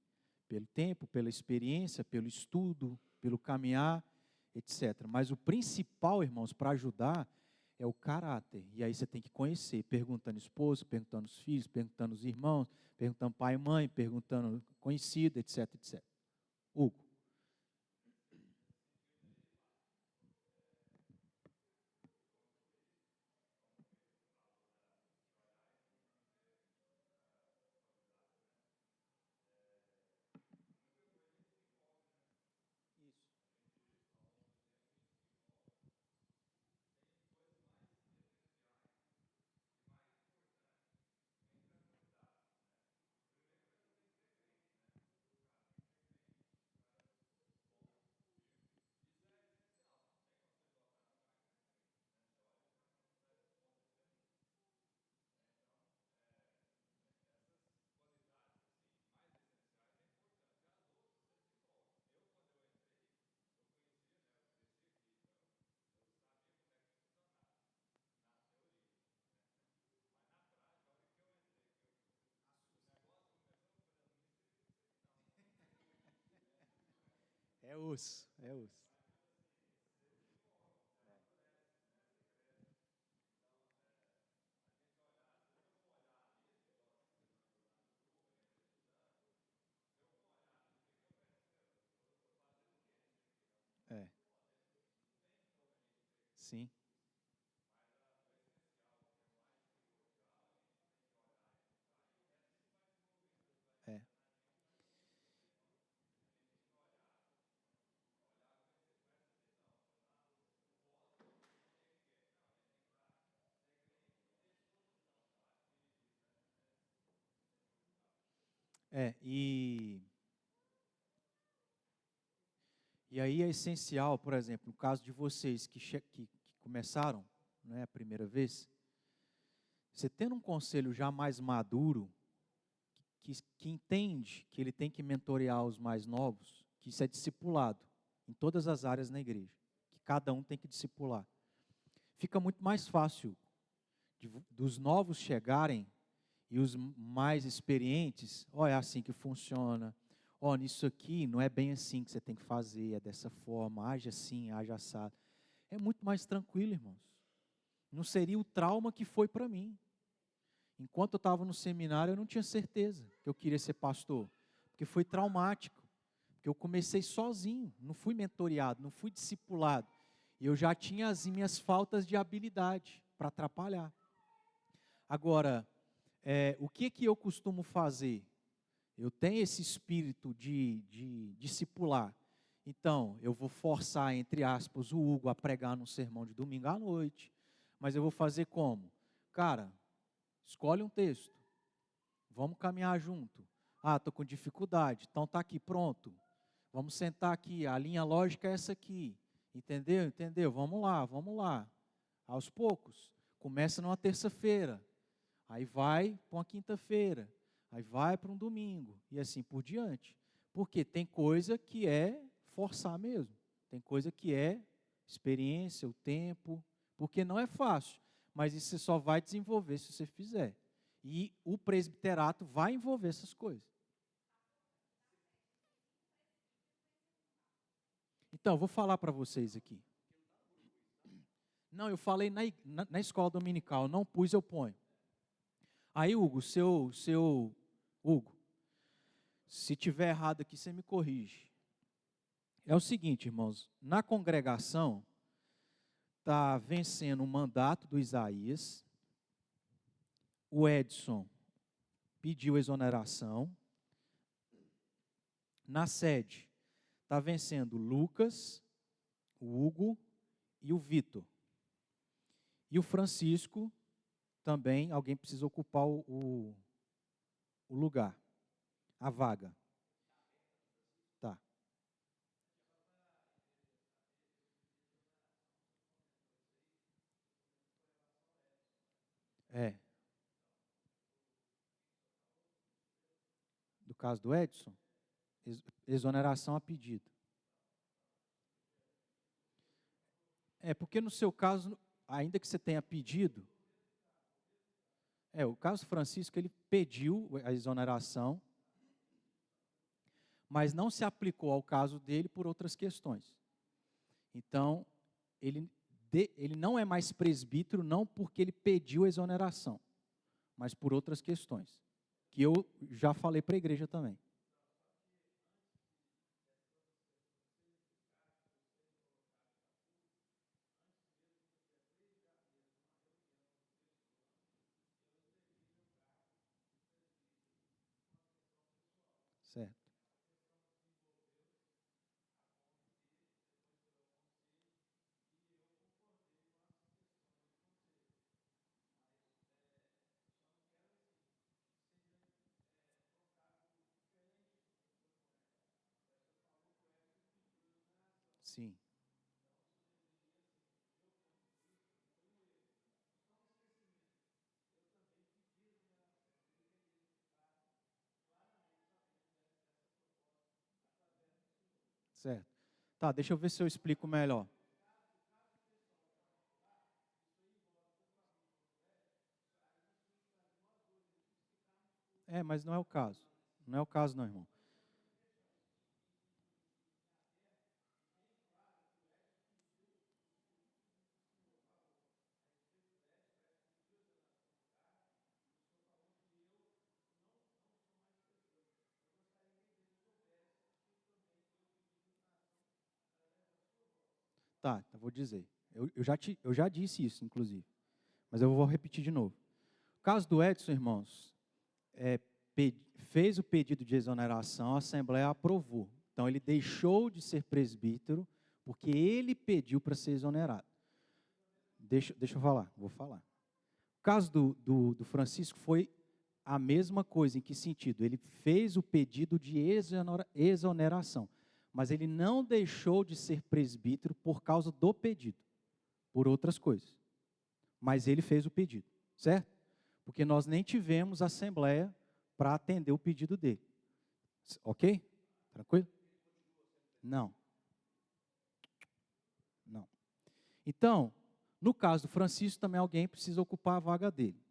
pelo tempo, pela experiência, pelo estudo, pelo caminhar, etc. Mas o principal, irmãos, para ajudar é o caráter. E aí você tem que conhecer, perguntando esposa, perguntando os filhos, perguntando os irmãos, perguntando pai e mãe, perguntando conhecido, etc, etc. Hugo. Isso. É osso, é osso. É, sim. É. E aí é essencial, por exemplo, no caso de vocês que começaram, né, a primeira vez, Você tendo um conselho já mais maduro, que entende que ele tem que mentorear os mais novos, que isso é discipulado em todas as áreas na igreja, que cada um tem que discipular. Fica muito mais fácil dos novos chegarem e os mais experientes, é assim que funciona, nisso aqui não é bem assim que você tem que fazer, é dessa forma, age assim, age assado. É muito mais tranquilo, irmãos. Não seria o trauma que foi para mim. Enquanto eu estava no seminário, eu não tinha certeza que eu queria ser pastor, porque foi traumático, porque eu comecei sozinho, não fui mentoreado, não fui discipulado, e eu já tinha as minhas faltas de habilidade para atrapalhar. Agora, o que eu costumo fazer? Eu tenho esse espírito de discipular, então eu vou forçar, entre aspas, o Hugo a pregar no sermão de domingo à noite, mas eu vou fazer como? Cara, escolhe um texto, vamos caminhar junto. Estou com dificuldade, então está aqui, pronto. Vamos sentar aqui, a linha lógica é essa aqui. Entendeu? Vamos lá. Aos poucos, começa numa terça-feira, aí vai para uma quinta-feira, aí vai para um domingo, e assim por diante. Porque tem coisa que é forçar mesmo, tem coisa que é experiência, o tempo, porque não é fácil. Mas isso você só vai desenvolver se você fizer. E o presbiterato vai envolver essas coisas. Então, vou falar para vocês aqui. Não, eu falei na escola dominical, não pus, eu ponho. Aí, Hugo, Hugo, se tiver errado aqui, você me corrige. É o seguinte, irmãos, na congregação, está vencendo o mandato do Isaías, o Edson pediu exoneração, na sede está vencendo o Lucas, o Hugo e o Vitor. E o Francisco também, alguém precisa ocupar o lugar, a vaga. Tá. Do caso do Edson, exoneração a pedido. Porque no seu caso, ainda que você tenha pedido, o caso Francisco, ele pediu a exoneração, mas não se aplicou ao caso dele por outras questões. Então, ele não é mais presbítero, não porque ele pediu a exoneração, mas por outras questões, que eu já falei para a igreja também. Certo. Sim. Certo. Tá, deixa eu ver se eu explico melhor. Mas não é o caso. Não é o caso não, irmão. Tá, eu vou dizer. Eu já disse isso, inclusive. Mas eu vou repetir de novo. O caso do Edson, irmãos, fez o pedido de exoneração, a Assembleia aprovou. Então, ele deixou de ser presbítero, porque ele pediu para ser exonerado. Deixa eu falar, vou falar. O caso do Francisco foi a mesma coisa, em que sentido? Ele fez o pedido de exoneração, mas ele não deixou de ser presbítero por causa do pedido, por outras coisas. Mas ele fez o pedido, certo? porque nós nem tivemos assembleia para atender o pedido dele. Ok? Tranquilo? Não. Não. Então, no caso do Francisco, também alguém precisa ocupar a vaga dele.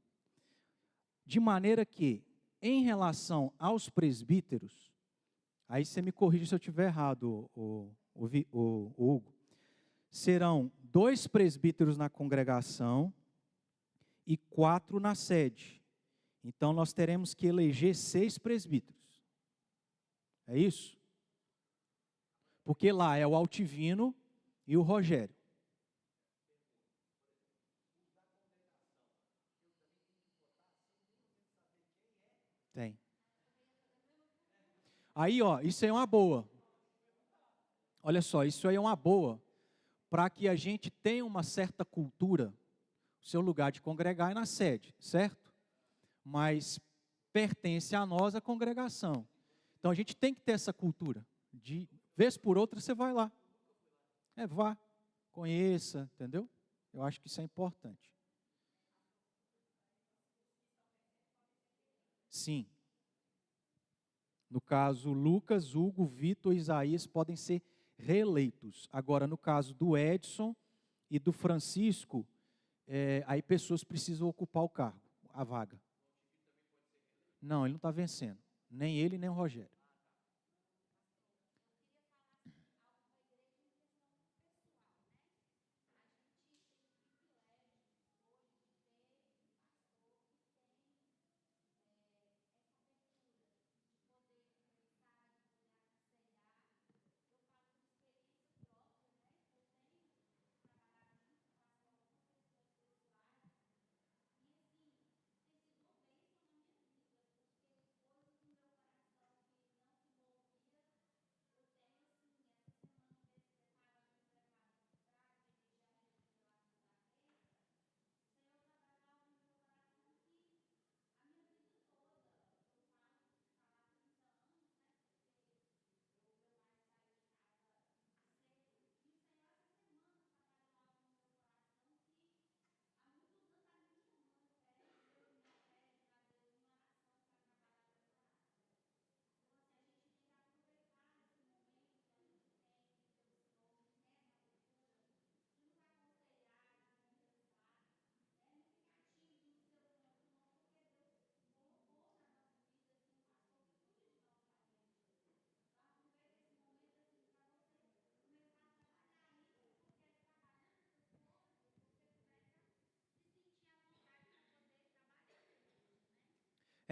De maneira que, em relação aos presbíteros, aí você me corrige se eu estiver errado, o Hugo, serão 2 presbíteros na congregação e 4 na sede. Então, nós teremos que eleger 6 presbíteros. É isso? Porque lá é o Altivino e o Rogério. Tem. Aí, ó, isso aí é uma boa. Olha só, isso aí é uma boa para que a gente tenha uma certa cultura. O seu lugar de congregar é na sede, certo? Mas pertence a nós a congregação. Então a gente tem que ter essa cultura. De vez por outra você vai lá. Vá, conheça, entendeu? Eu acho que isso é importante. Sim. No caso, Lucas, Hugo, Vitor e Isaías podem ser reeleitos. Agora, no caso do Edson e do Francisco, aí pessoas precisam ocupar o cargo, a vaga. Não, ele não está vencendo. Nem ele, nem o Rogério.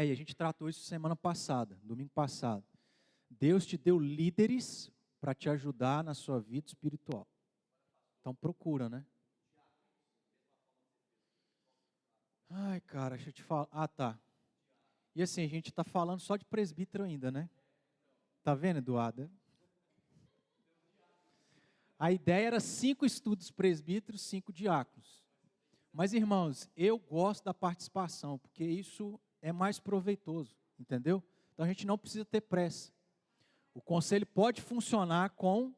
E a gente tratou isso semana passada, domingo passado. Deus te deu líderes para te ajudar na sua vida espiritual. Então procura, né? Ai, cara, deixa eu te falar. Ah, tá. E assim, a gente está falando só de presbítero ainda, né? Tá vendo, Eduardo? A ideia era 5 estudos presbíteros, 5 diáconos. Mas, irmãos, eu gosto da participação, porque isso é mais proveitoso, entendeu? Então a gente não precisa ter pressa. O conselho pode funcionar com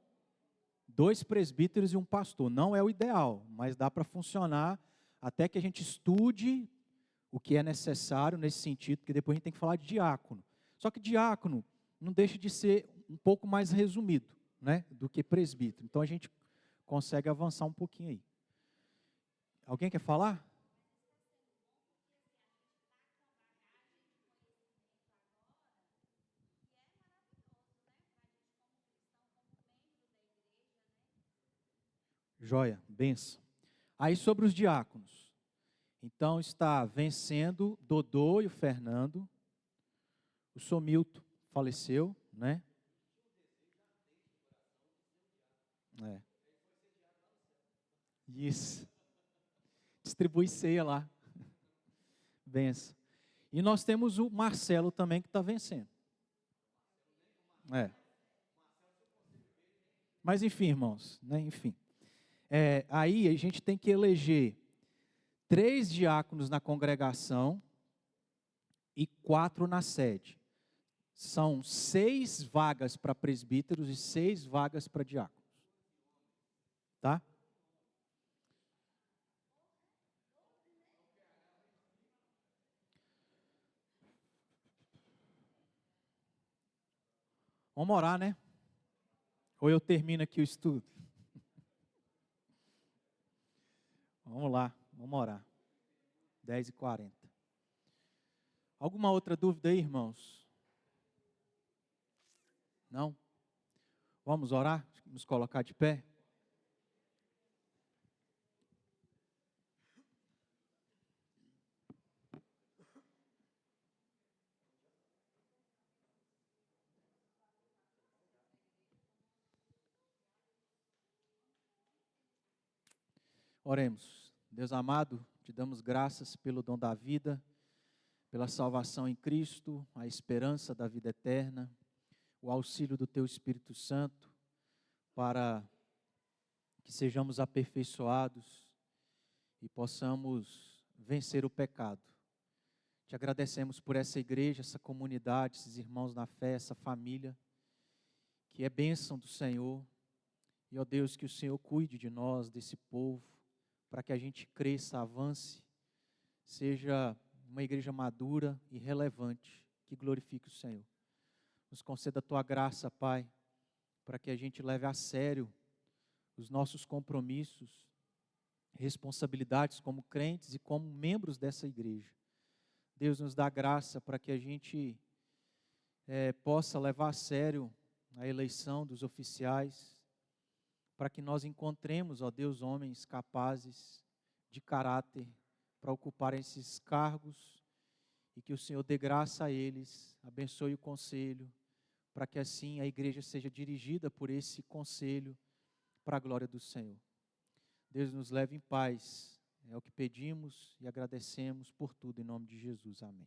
2 presbíteros e um pastor. Não é o ideal, mas dá para funcionar até que a gente estude o que é necessário nesse sentido, porque depois a gente tem que falar de diácono. Só que diácono não deixa de ser um pouco mais resumido, né, do que presbítero. Então a gente consegue avançar um pouquinho aí. Alguém quer falar? Joia, benção. Aí sobre os diáconos. Então está vencendo Dodô e o Fernando. O Somilton faleceu, né? É. Isso. Distribui ceia lá. Benção. E nós temos o Marcelo também que está vencendo. É. Mas enfim, irmãos, né? Enfim. Aí a gente tem que eleger 3 diáconos na congregação e 4 na sede. São 6 vagas para presbíteros e 6 vagas para diáconos. Tá? Vamos orar, né? Ou eu termino aqui o estudo? Vamos lá, vamos orar. 10h40. Alguma outra dúvida aí, irmãos? Não? Vamos orar? Nos colocar de pé? Oremos. Deus amado, te damos graças pelo dom da vida, pela salvação em Cristo, a esperança da vida eterna, o auxílio do Teu Espírito Santo, para que sejamos aperfeiçoados e possamos vencer o pecado. Te agradecemos por essa igreja, essa comunidade, esses irmãos na fé, essa família, que é bênção do Senhor. E, ó Deus, que o Senhor cuide de nós, desse povo, para que a gente cresça, avance, seja uma igreja madura e relevante, que glorifique o Senhor. Nos conceda a Tua graça, Pai, para que a gente leve a sério os nossos compromissos, responsabilidades como crentes e como membros dessa igreja. Deus nos dá graça para que a gente possa levar a sério a eleição dos oficiais, para que nós encontremos, ó Deus, homens capazes de caráter para ocupar esses cargos e que o Senhor dê graça a eles, abençoe o conselho, para que assim a igreja seja dirigida por esse conselho para a glória do Senhor. Deus nos leve em paz, é o que pedimos e agradecemos por tudo em nome de Jesus. Amém.